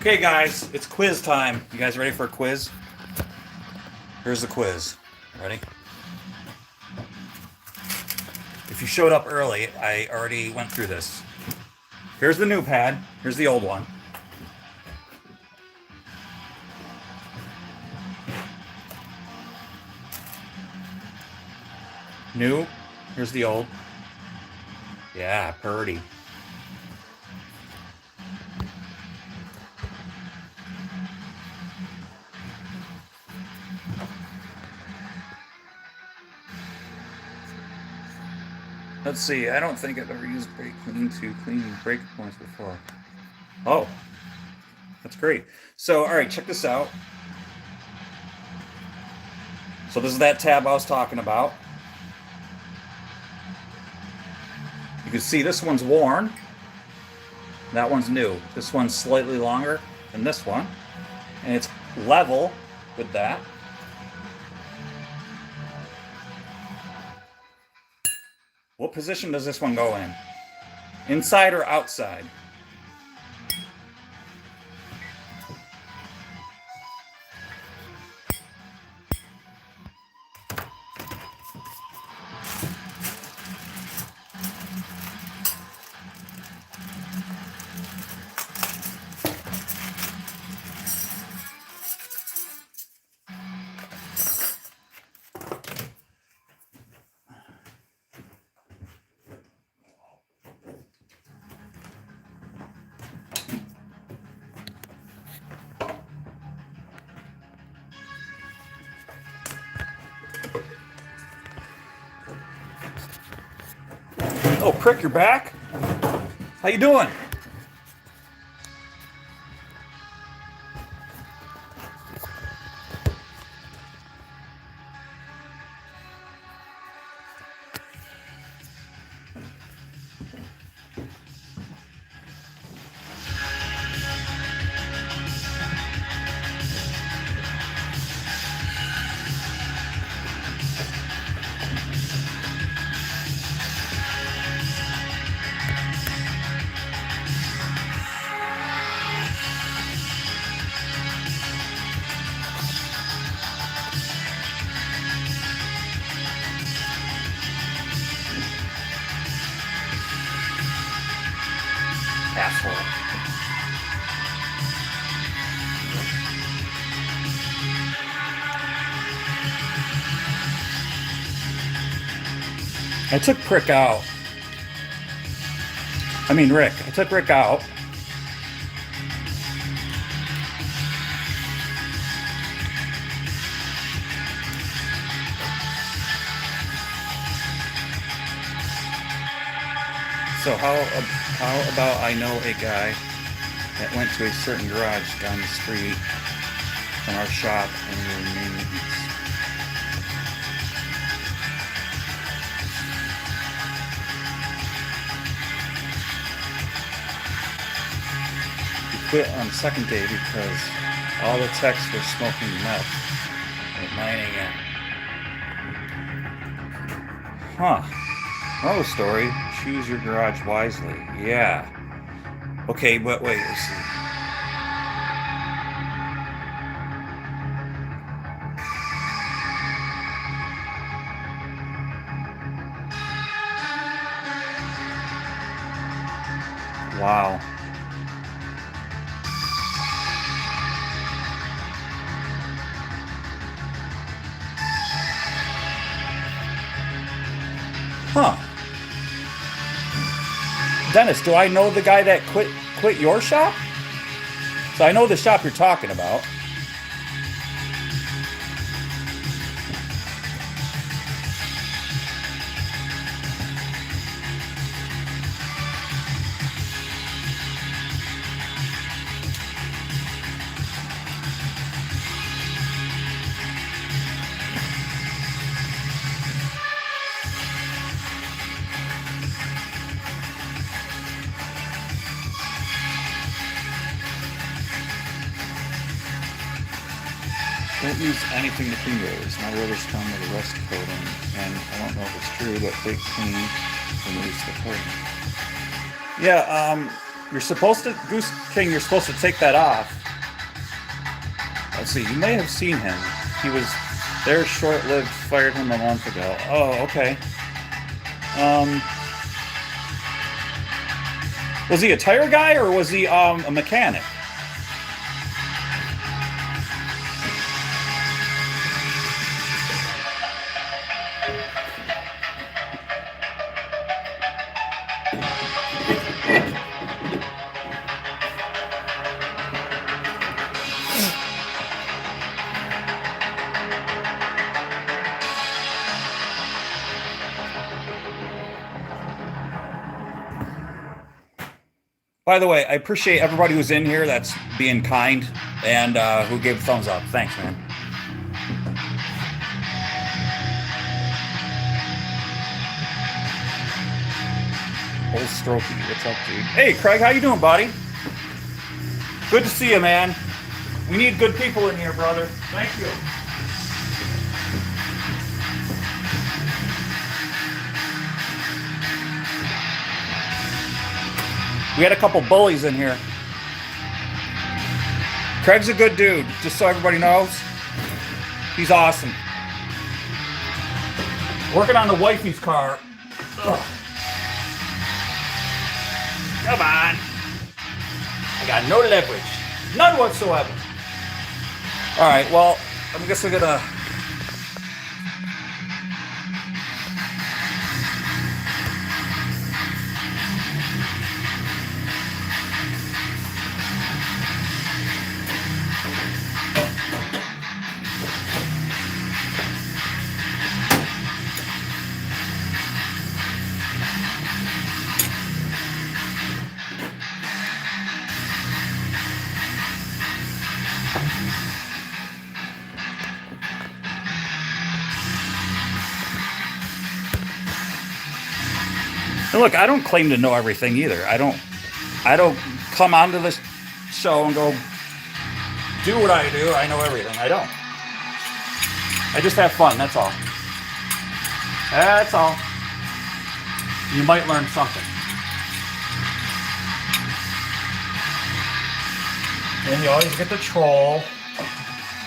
Okay, guys, it's quiz time. You guys ready for a quiz? Here's the quiz. Ready? If you showed up early, I already went through this. Here's the new pad. Here's the old one. New. Here's the old. Yeah, purdy. Let's see. I don't think I've ever used brake clean to clean brake points before. Oh, that's great. So, all right, check this out. So this is that tab I was talking about. You can see this one's worn. That one's new. This one's slightly longer than this one. And it's level with that. What position does this one go in? Inside or outside? Oh, prick, you're back? How you doing? Asshole. I took Rick out. I took Rick out. So how about I know a guy that went to a certain garage down the street from our shop and we were maintenance. He quit on the second day because all the techs were smoking meth at 9 a.m. Huh. Moral story, choose your garage wisely. Yeah. Okay, but wait, let's see. Wow. Huh. Dennis, do I know the guy that quit your shop? So I know the shop you're talking about. Don't use anything to clean rotors. My rotors come with a rust coating, and I don't know if it's true, but brake clean removes the coating. Yeah, You're supposed to, Goose King, you're supposed to take that off. Let's see, you may have seen him. He was there short-lived, fired him a month ago. Oh, okay. Was he a tire guy or was he a mechanic? By the way, I appreciate everybody who's in here that's being kind and who gave a thumbs up. Thanks, man. Old Strokey, what's up, dude? Hey, Craig, how you doing, buddy? Good to see you, man. We need good people in here, brother. Thank you. We had a couple bullies in here. Craig's a good dude, just so everybody knows. He's awesome. Working on the wifey's car. Ugh. Come on. I got no leverage. None whatsoever. All right, well, I guess we're gonna... And look, I don't claim to know everything either. I don't come onto this show and go, do what I do. I know everything. I don't. I just have fun. That's all. That's all. You might learn something. And you always get the troll.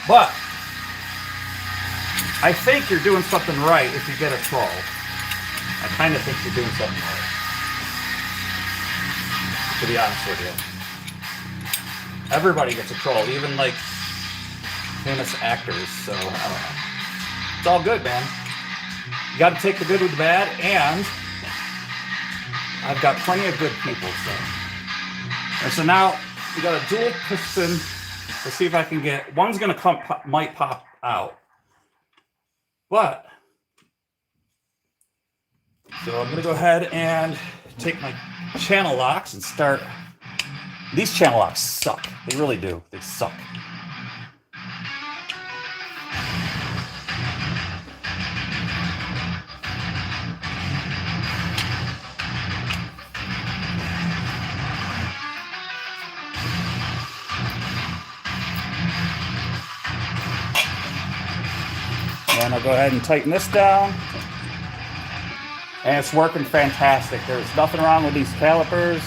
But I think you're doing something right if you get a troll. I kind of think you're doing something right, to be honest with you. Everybody gets a troll, even like famous actors, so I don't know. It's all good, man. You got to take the good with the bad, and I've got plenty of good people, so. And so now we got a dual piston. Let's see if I can get, one's going to might pop out. But, so I'm going to go ahead and take my channel locks and start. These channel locks suck. They really do. They suck. And I'll go ahead and tighten this down. And it's working fantastic. There's nothing wrong with these calipers.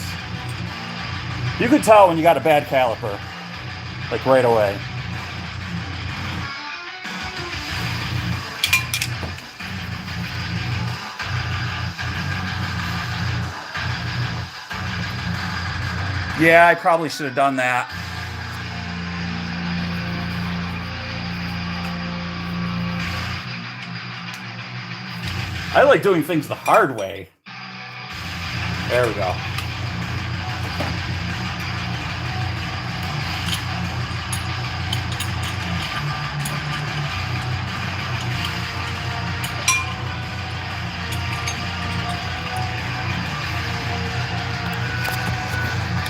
You can tell when you got a bad caliper, like right away. Yeah, I probably should have done that. I like doing things the hard way. There we go.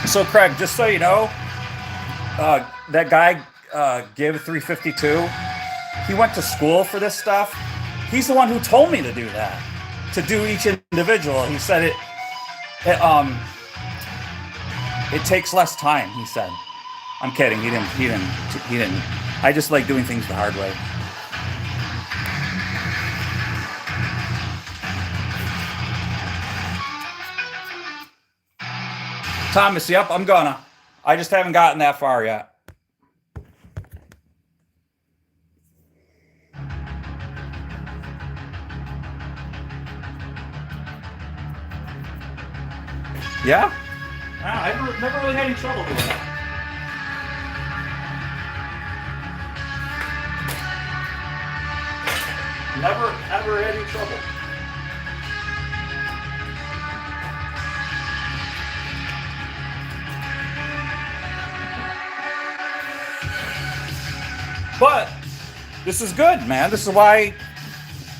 So Craig, just so you know, that guy, Give 352, he went to school for this stuff. He's the one who told me to do that, to do each individual. He said it takes less time, he said. I'm kidding. He didn't. I just like doing things the hard way. Thomas, yep, I'm gonna. I just haven't gotten that far yet. Yeah? I've never really had any trouble with that. Never, ever had any trouble. But this is good, man. This is why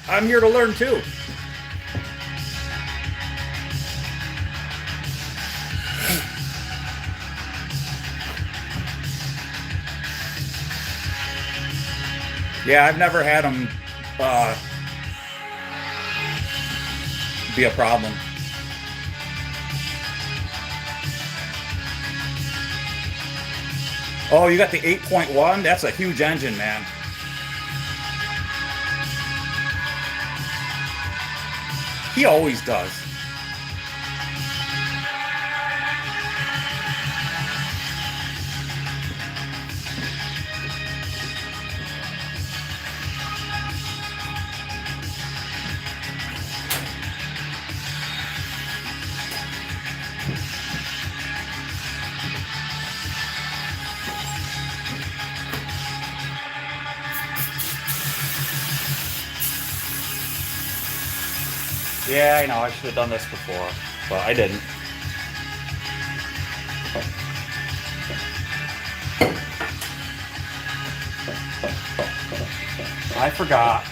I'm here to learn too. Yeah, I've never had them be a problem. Oh, you got the 8.1? That's a huge engine, man. He always does. Yeah, I know. I should have done this before, but I didn't. I forgot.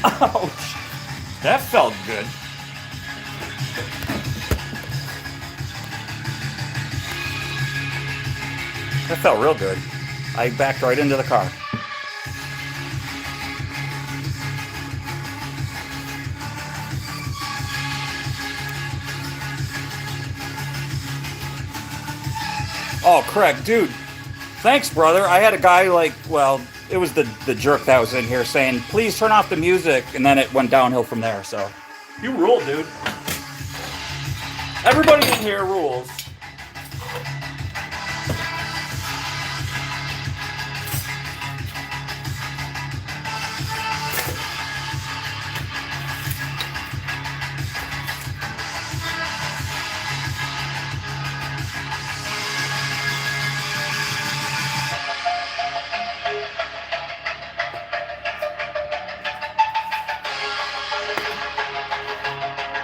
Ouch! That felt good. That felt real good. I backed right into the car. Oh, Craig, dude. Thanks, brother. I had a guy like, well, it was the jerk that was in here saying, please turn off the music, and then it went downhill from there, so. You rule, dude. Everybody in here rules.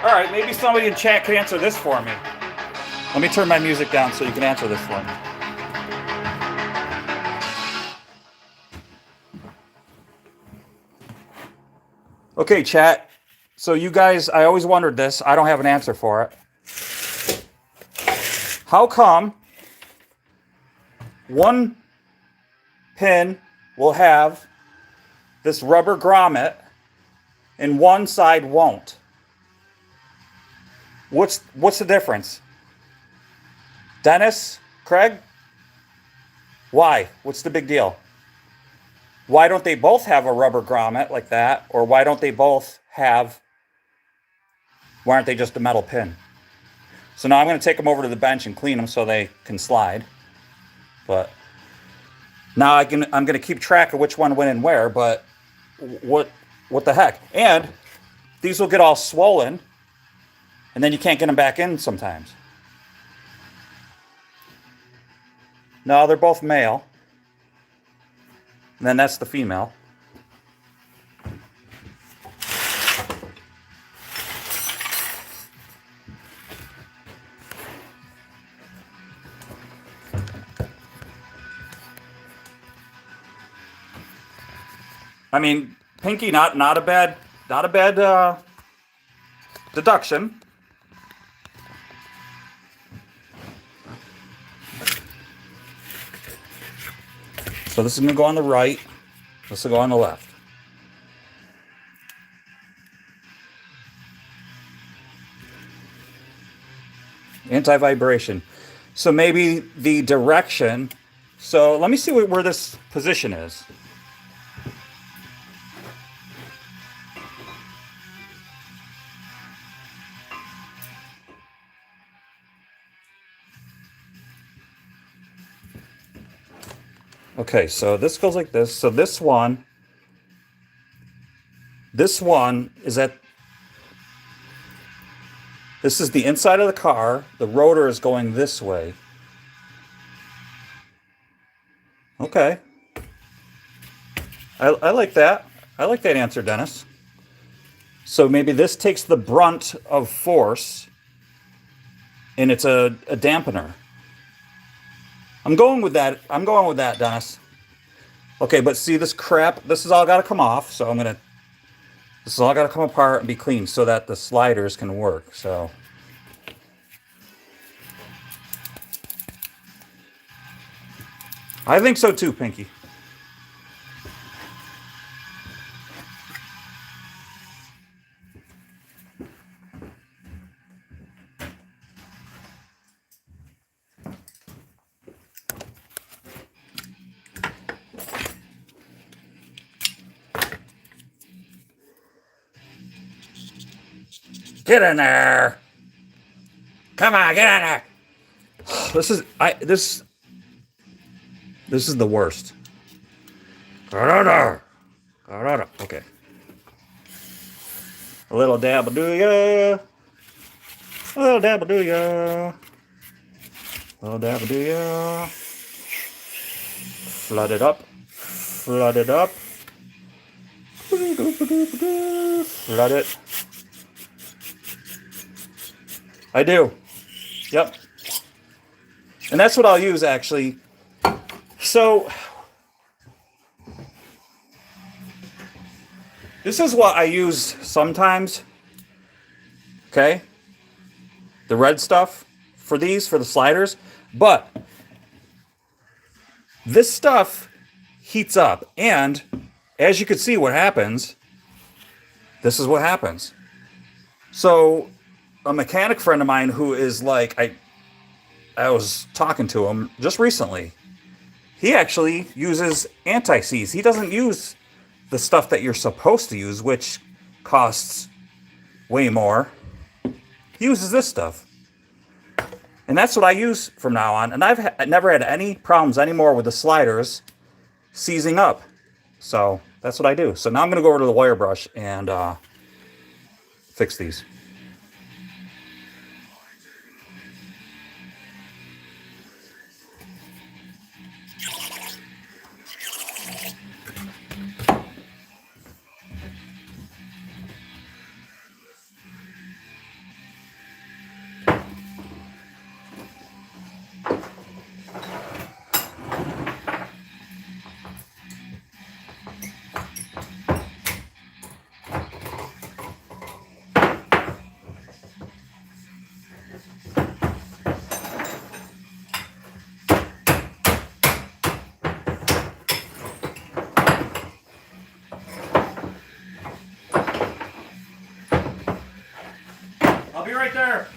All right, maybe somebody in chat could answer this for me. Let me turn my music down so you can answer this for me. Okay, chat. So you guys, I always wondered this. I don't have an answer for it. How come one pin will have this rubber grommet and one side won't? What's the difference? Dennis? Craig? Why? What's the big deal? Why don't they both have a rubber grommet like that? Or why don't they both have... Why aren't they just a metal pin? So now I'm going to take them over to the bench and clean them so they can slide. But now I'm going to keep track of which one went in where, but what the heck? And these will get all swollen. And then you can't get them back in sometimes. No, they're both male. And then that's the female. I mean, Pinky, not a bad deduction. So this is gonna go on the right. This will go on the left. Anti-vibration. So maybe the direction. So let me see where this position is. Okay, so this goes like this. So this one is at, this is the inside of the car. The rotor is going this way. Okay. I like that. I like that answer, Dennis. So maybe this takes the brunt of force and it's a dampener. I'm going with that. I'm going with that, Dennis. Okay, but see this crap, this is all got to come off. So this is all got to come apart and be clean so that the sliders can work. So I think so too, Pinky. Get in there. Come on, get in there. This is the worst. Okay. A little dab will do ya. A little dab will do ya. A little dab will do ya. Flood it up. Flood it up. Flood it. I do. Yep. And that's what I'll use, actually. So this is what I use sometimes. Okay. The red stuff for these, for the sliders. But this stuff heats up. And as you can see what happens, this is what happens. So a mechanic friend of mine who is like, I was talking to him just recently. He actually uses anti-seize. He doesn't use the stuff that you're supposed to use, which costs way more. He uses this stuff. And that's what I use from now on. And I've never had any problems anymore with the sliders seizing up. So that's what I do. So now I'm going to go over to the wire brush and fix these. I'll be right there.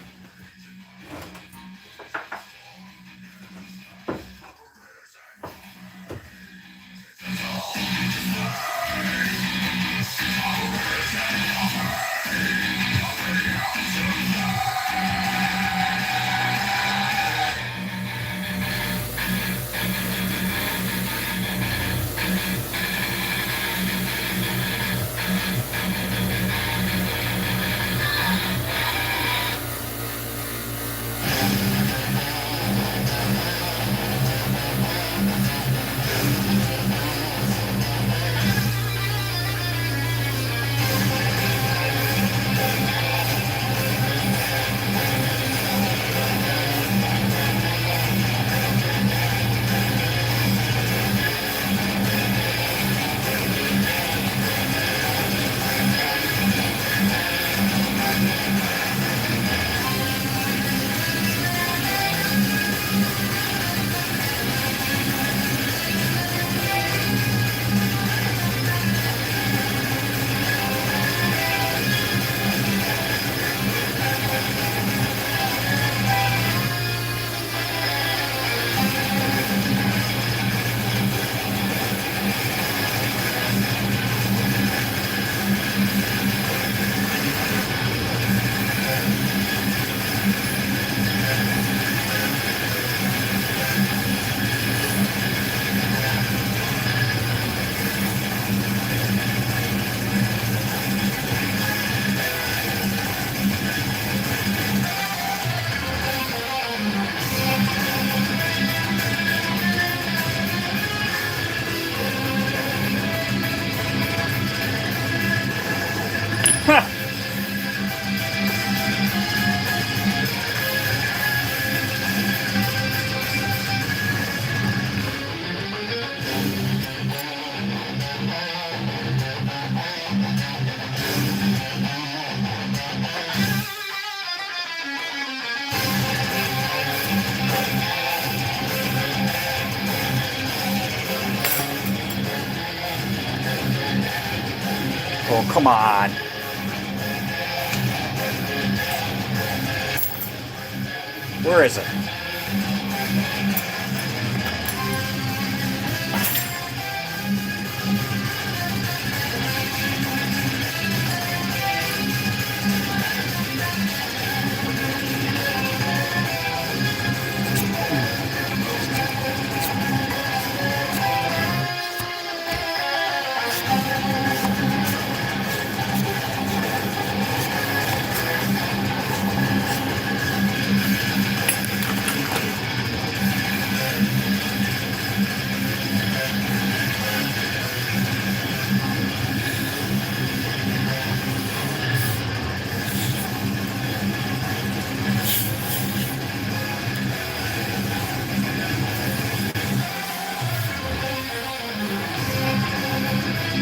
Oh, come on. Where is it?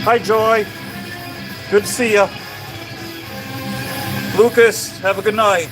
Hi, Joy. Good to see you. Lucas, have a good night.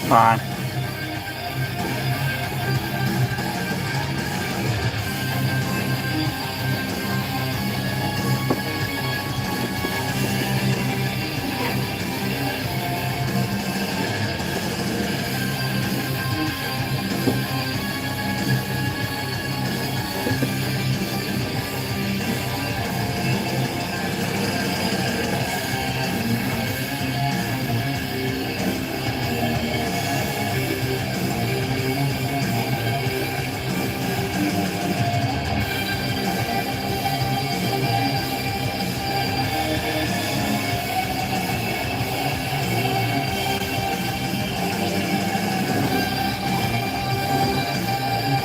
Come on.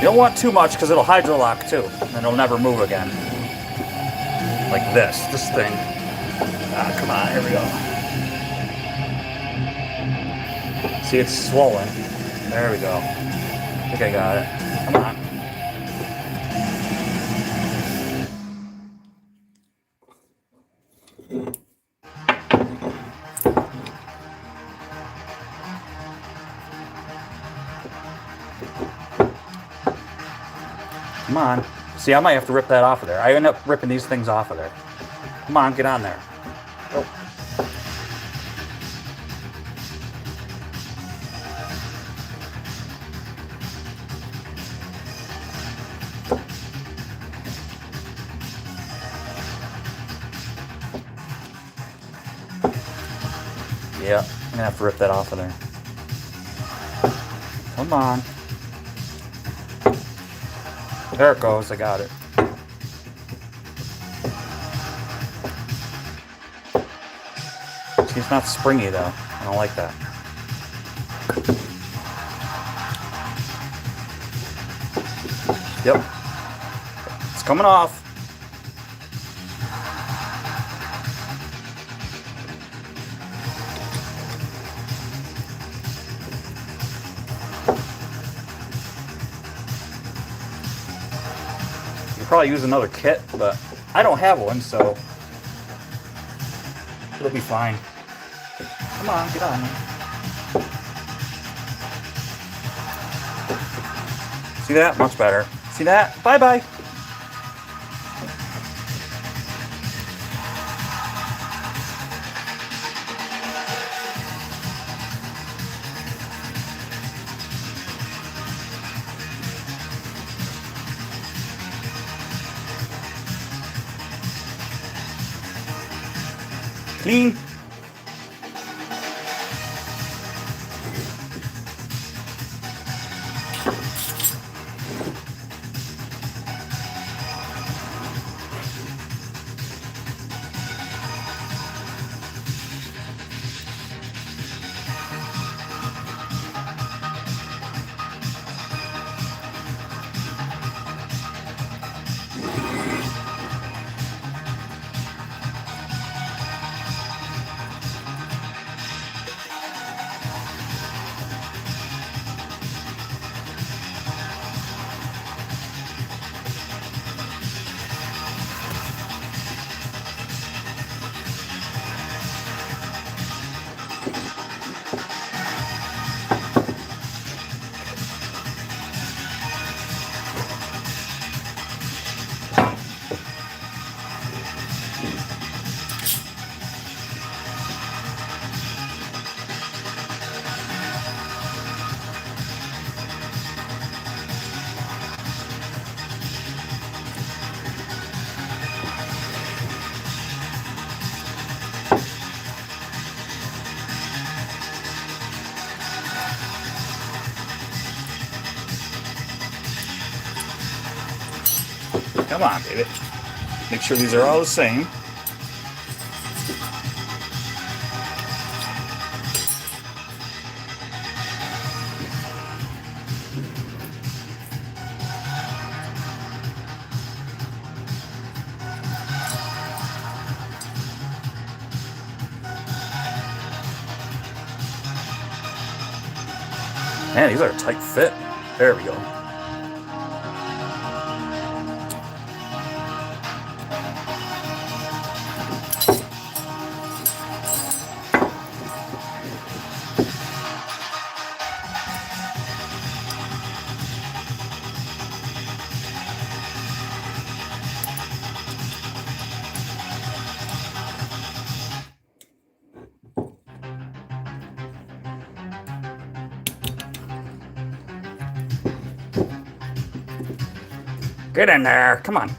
You don't want too much because it'll hydrolock too, and it'll never move again. Like this thing. Ah, come on, here we go. See, it's swollen. There we go. I think I got it. Come on. Come on. See, I might have to rip that off of there. I end up ripping these things off of there. Come on, get on there. Oh. Yeah, I'm gonna have to rip that off of there. Come on. There it goes, I got it. See, it's not springy though. I don't like that. Yep. It's coming off. Probably use another kit, but I don't have one, so it'll be fine. Come on, get on. See that? Much better. See that? Bye-bye. Clean. Come on, baby. Make sure these are all the same. Man, these are a tight fit. There we go. Get in there, come on.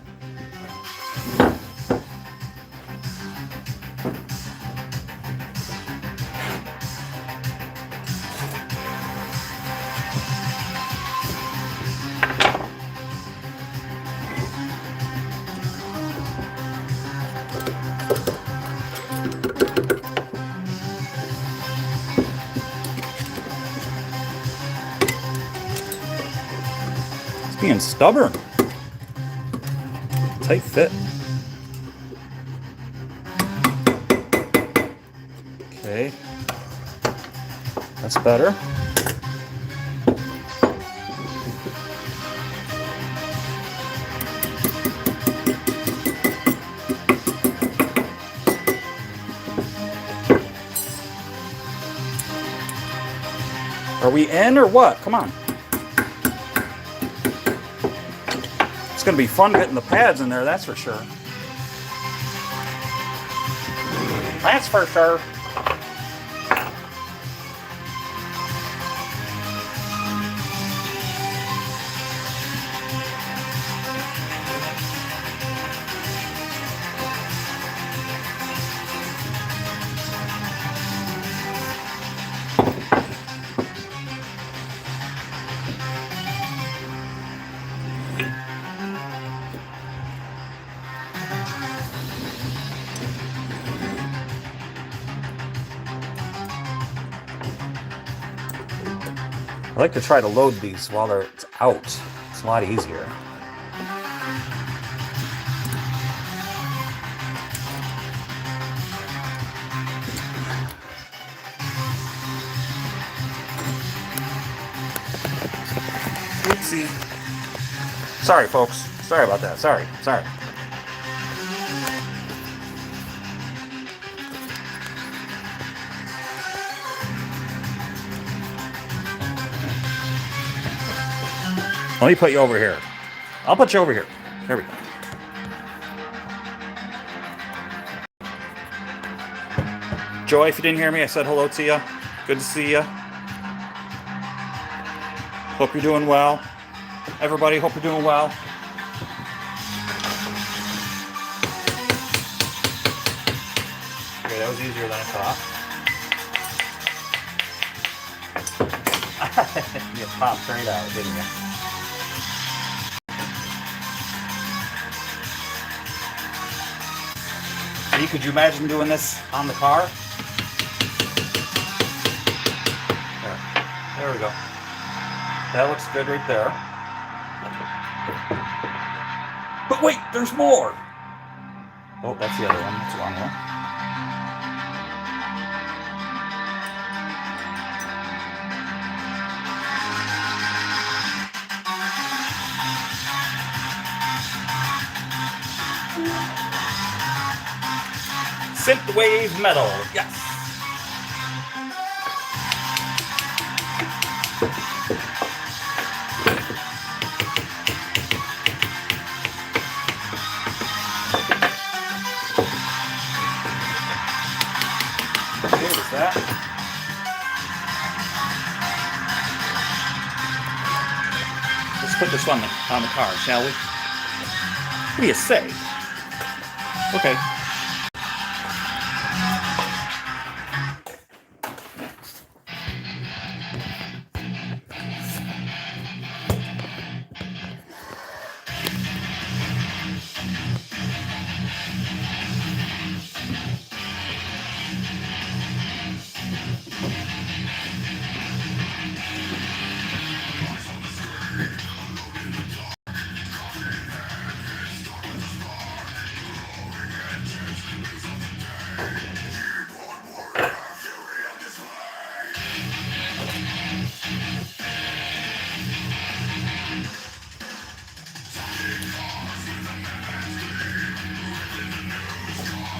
being stubborn. Tight fit. Okay. That's better. Are we in or what? Come on. It's going to be fun getting the pads in there, that's for sure. That's for sure. I like to try to load these while they're out. It's a lot easier. Oopsie. Sorry, folks. Sorry about that. Sorry. Let me put you over here. I'll put you over here. There we go. Joy, if you didn't hear me, I said hello to you. Good to see you. Hope you're doing well. Everybody, hope you're doing well. Okay, that was easier than I thought. You popped right out, didn't you? See, could you imagine doing this on the car? There we go. That looks good right there. But wait, there's more! Oh, that's the other one. That's the wrong one. Synthwave metal, yes. Okay, what's that? Let's put this on the car, shall we? What do you say? Okay.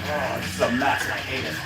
Oh, this is a mess. I hate it.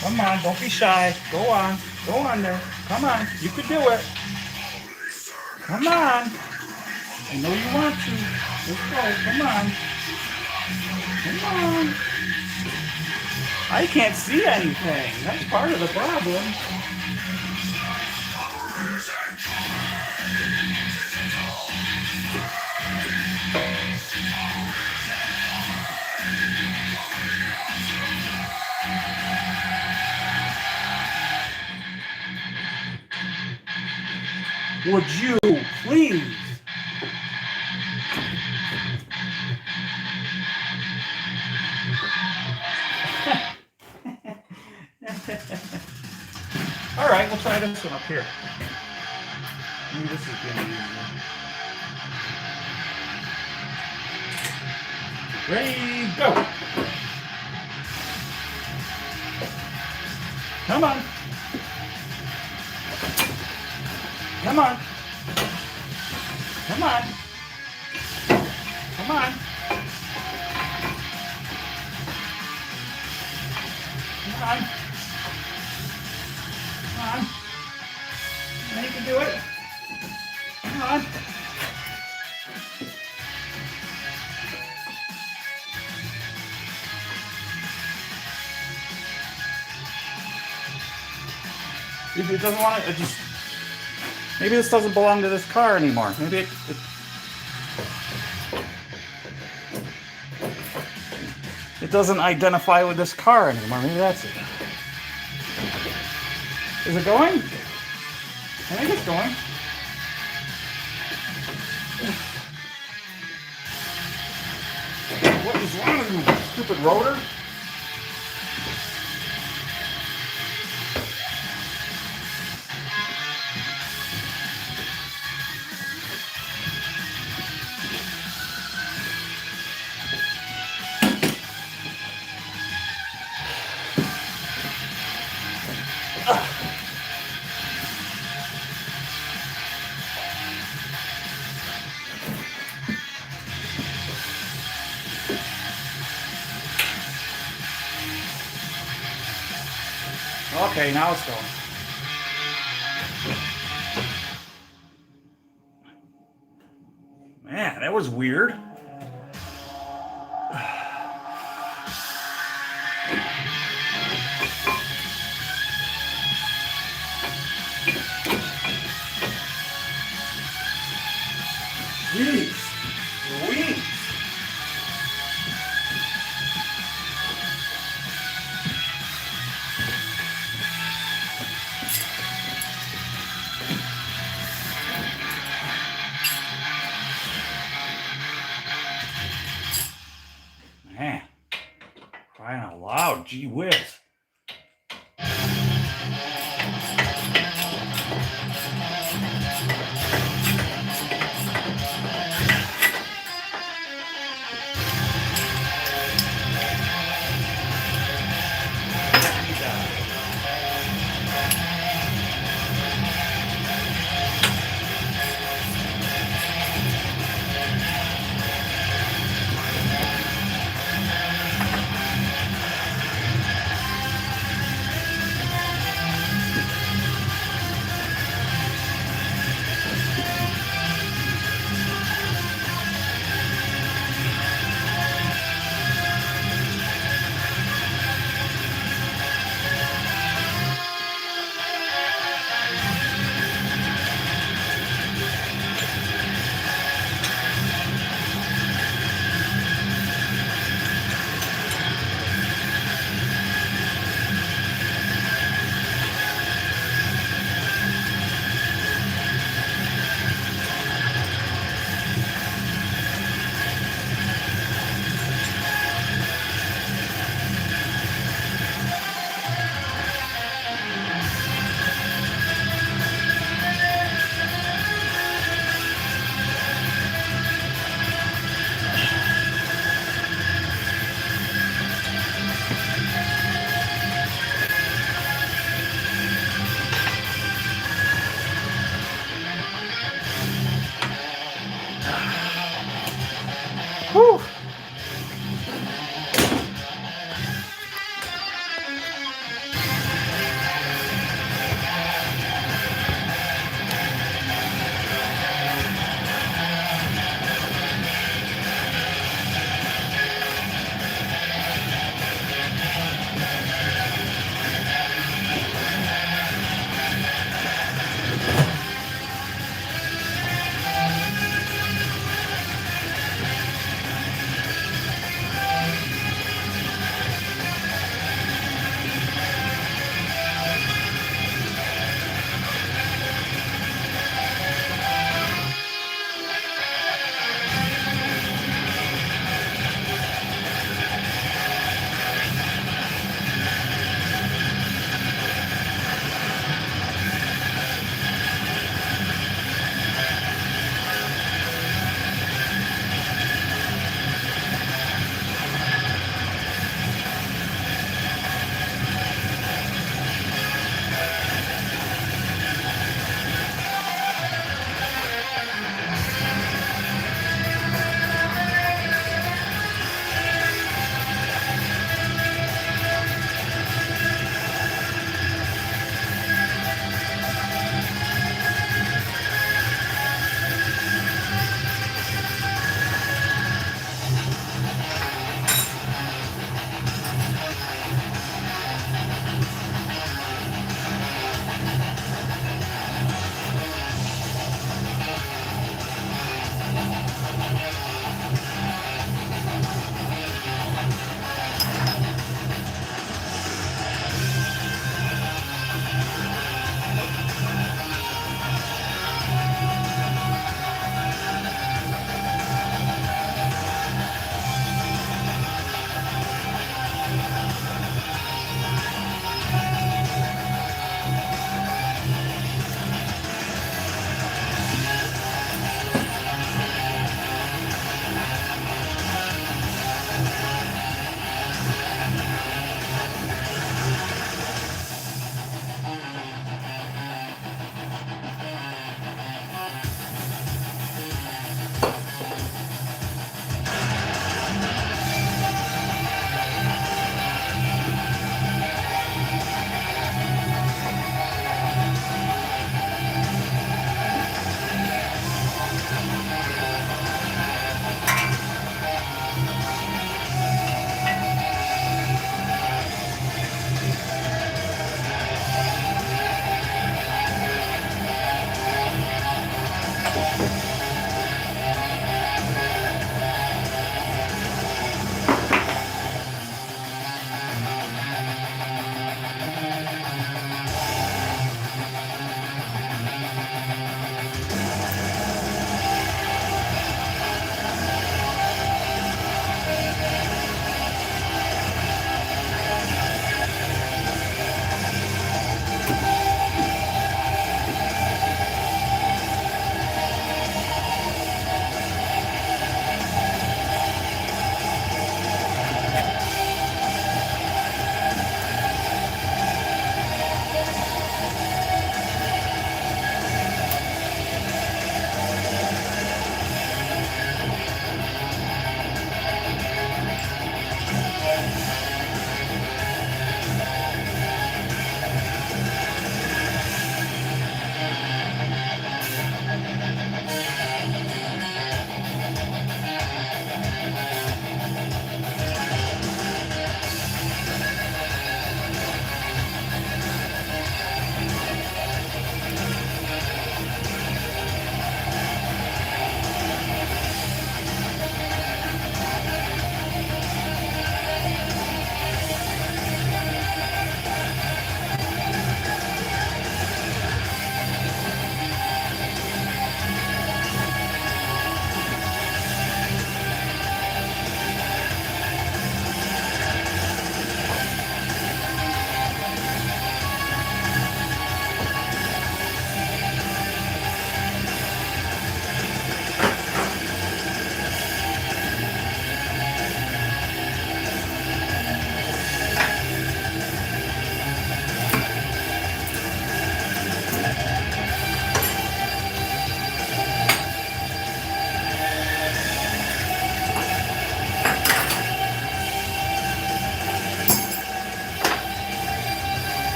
Come on, don't be shy. Go on. Go on there. Come on. You can do it. Come on. I know you want to. Let's go. Come on. Come on. I can't see anything. That's part of the problem. Would you please? All right, we'll try this one up here. Maybe this is getting easier. Ready, go. Come on. Come on. Come on. Come on. Come on. Come on. Now you can do it. Come on. If it doesn't want to, maybe this doesn't belong to this car anymore. Maybe it doesn't identify with this car anymore. Maybe that's it. Is it going? I think it's going. What is wrong with you, stupid rotor? Okay, now it's going. Man, that was weird. Jeez, Louise. Man, crying out loud, gee whiz.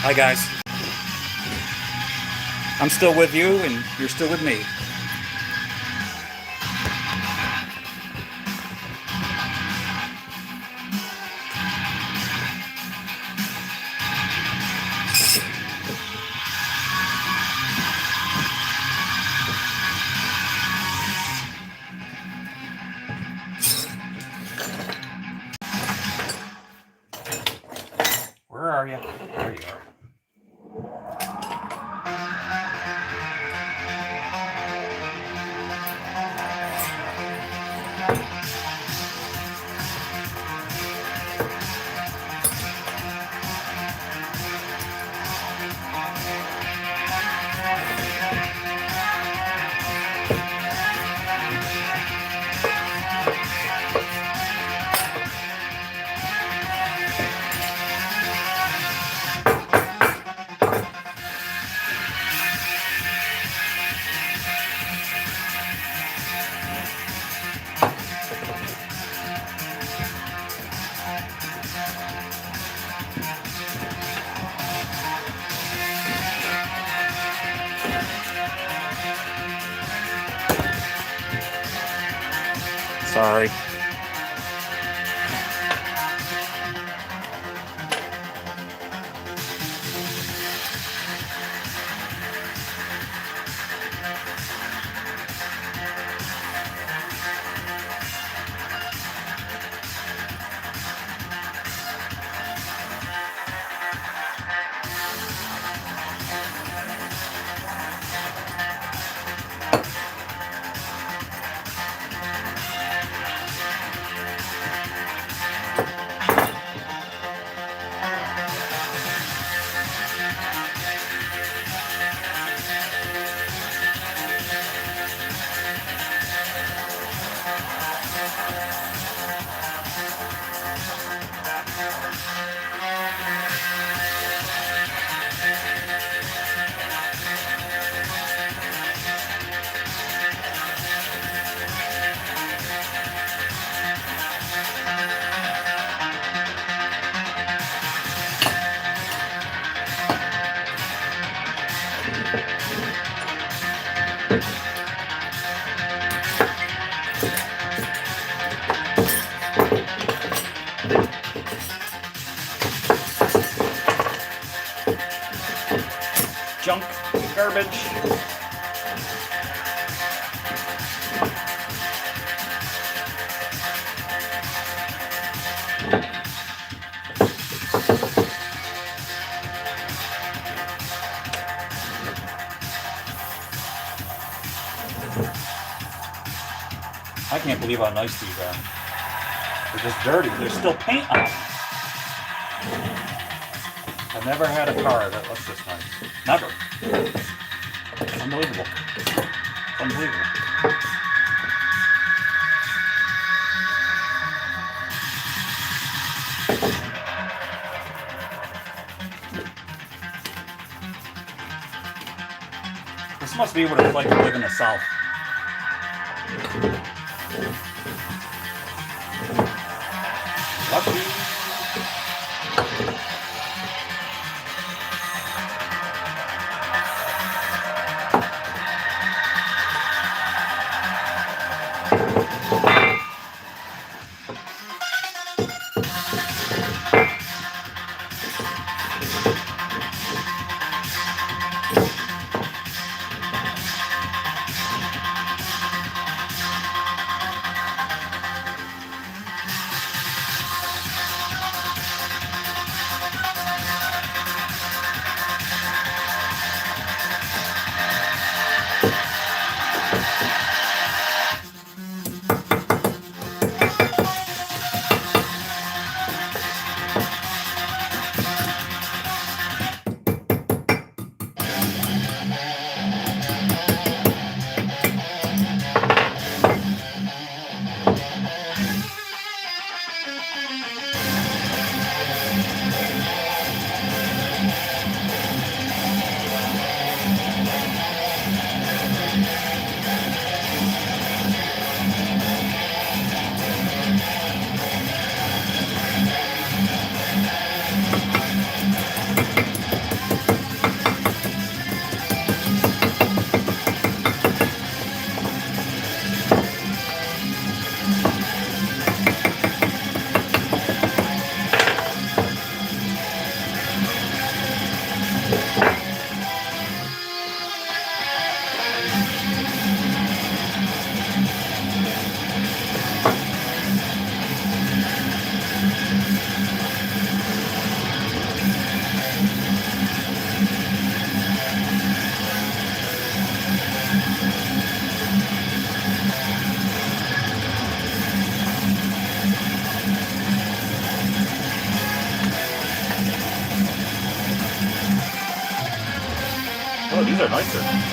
Hi guys. I'm still with you and you're still with me. Where are you? There you are. Sorry. Junk, garbage. I can't believe how nice these are. They're just dirty. There's still paint on them. I've never had a car that looks this nice. Never. Unbelievable. Unbelievable. This must be what it's like to live in the South. Lucky. are nicer.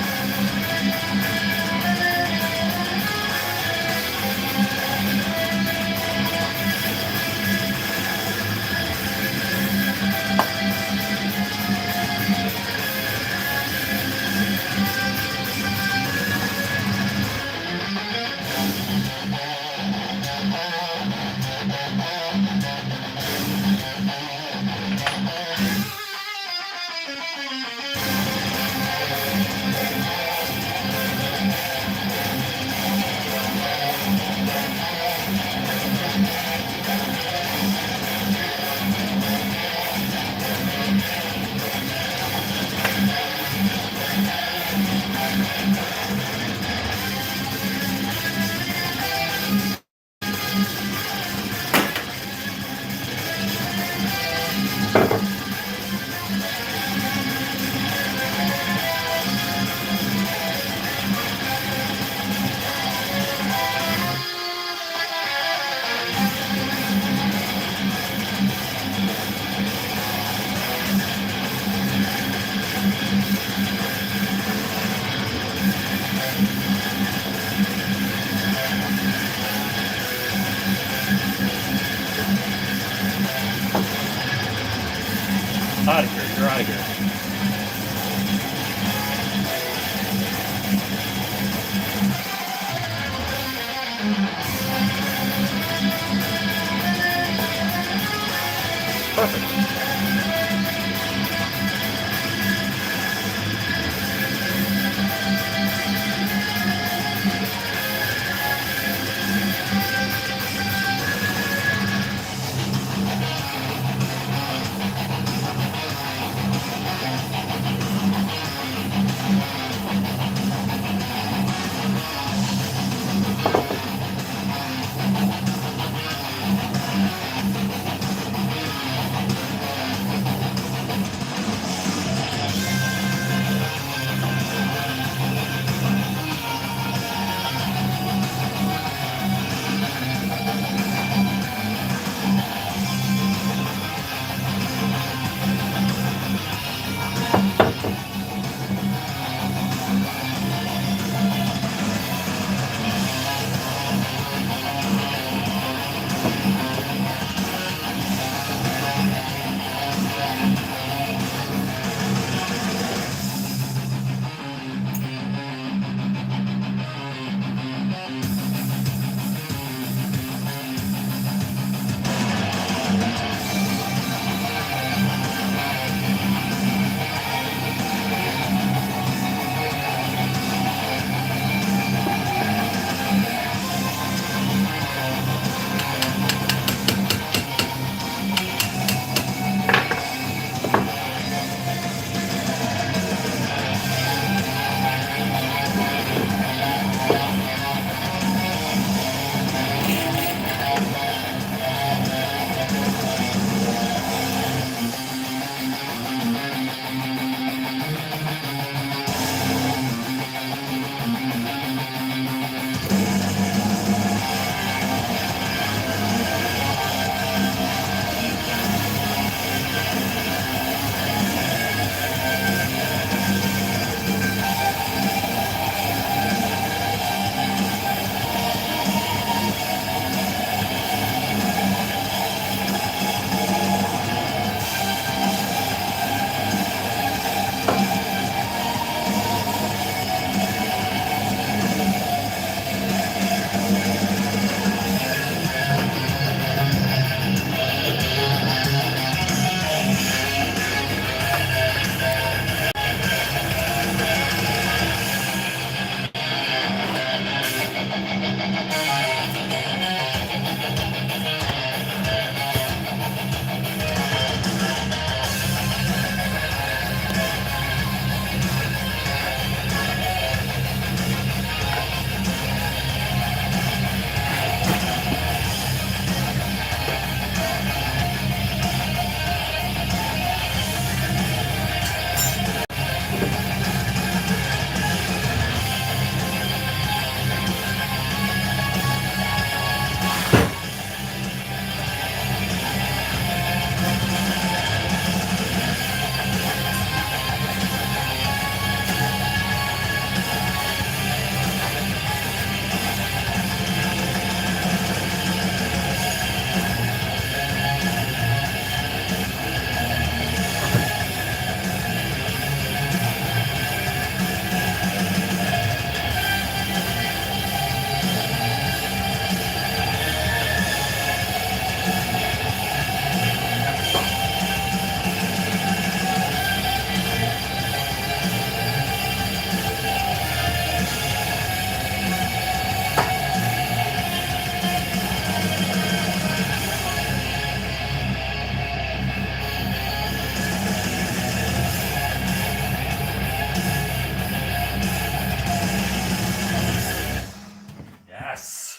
Out of here, you're out of here. Perfect. Yes.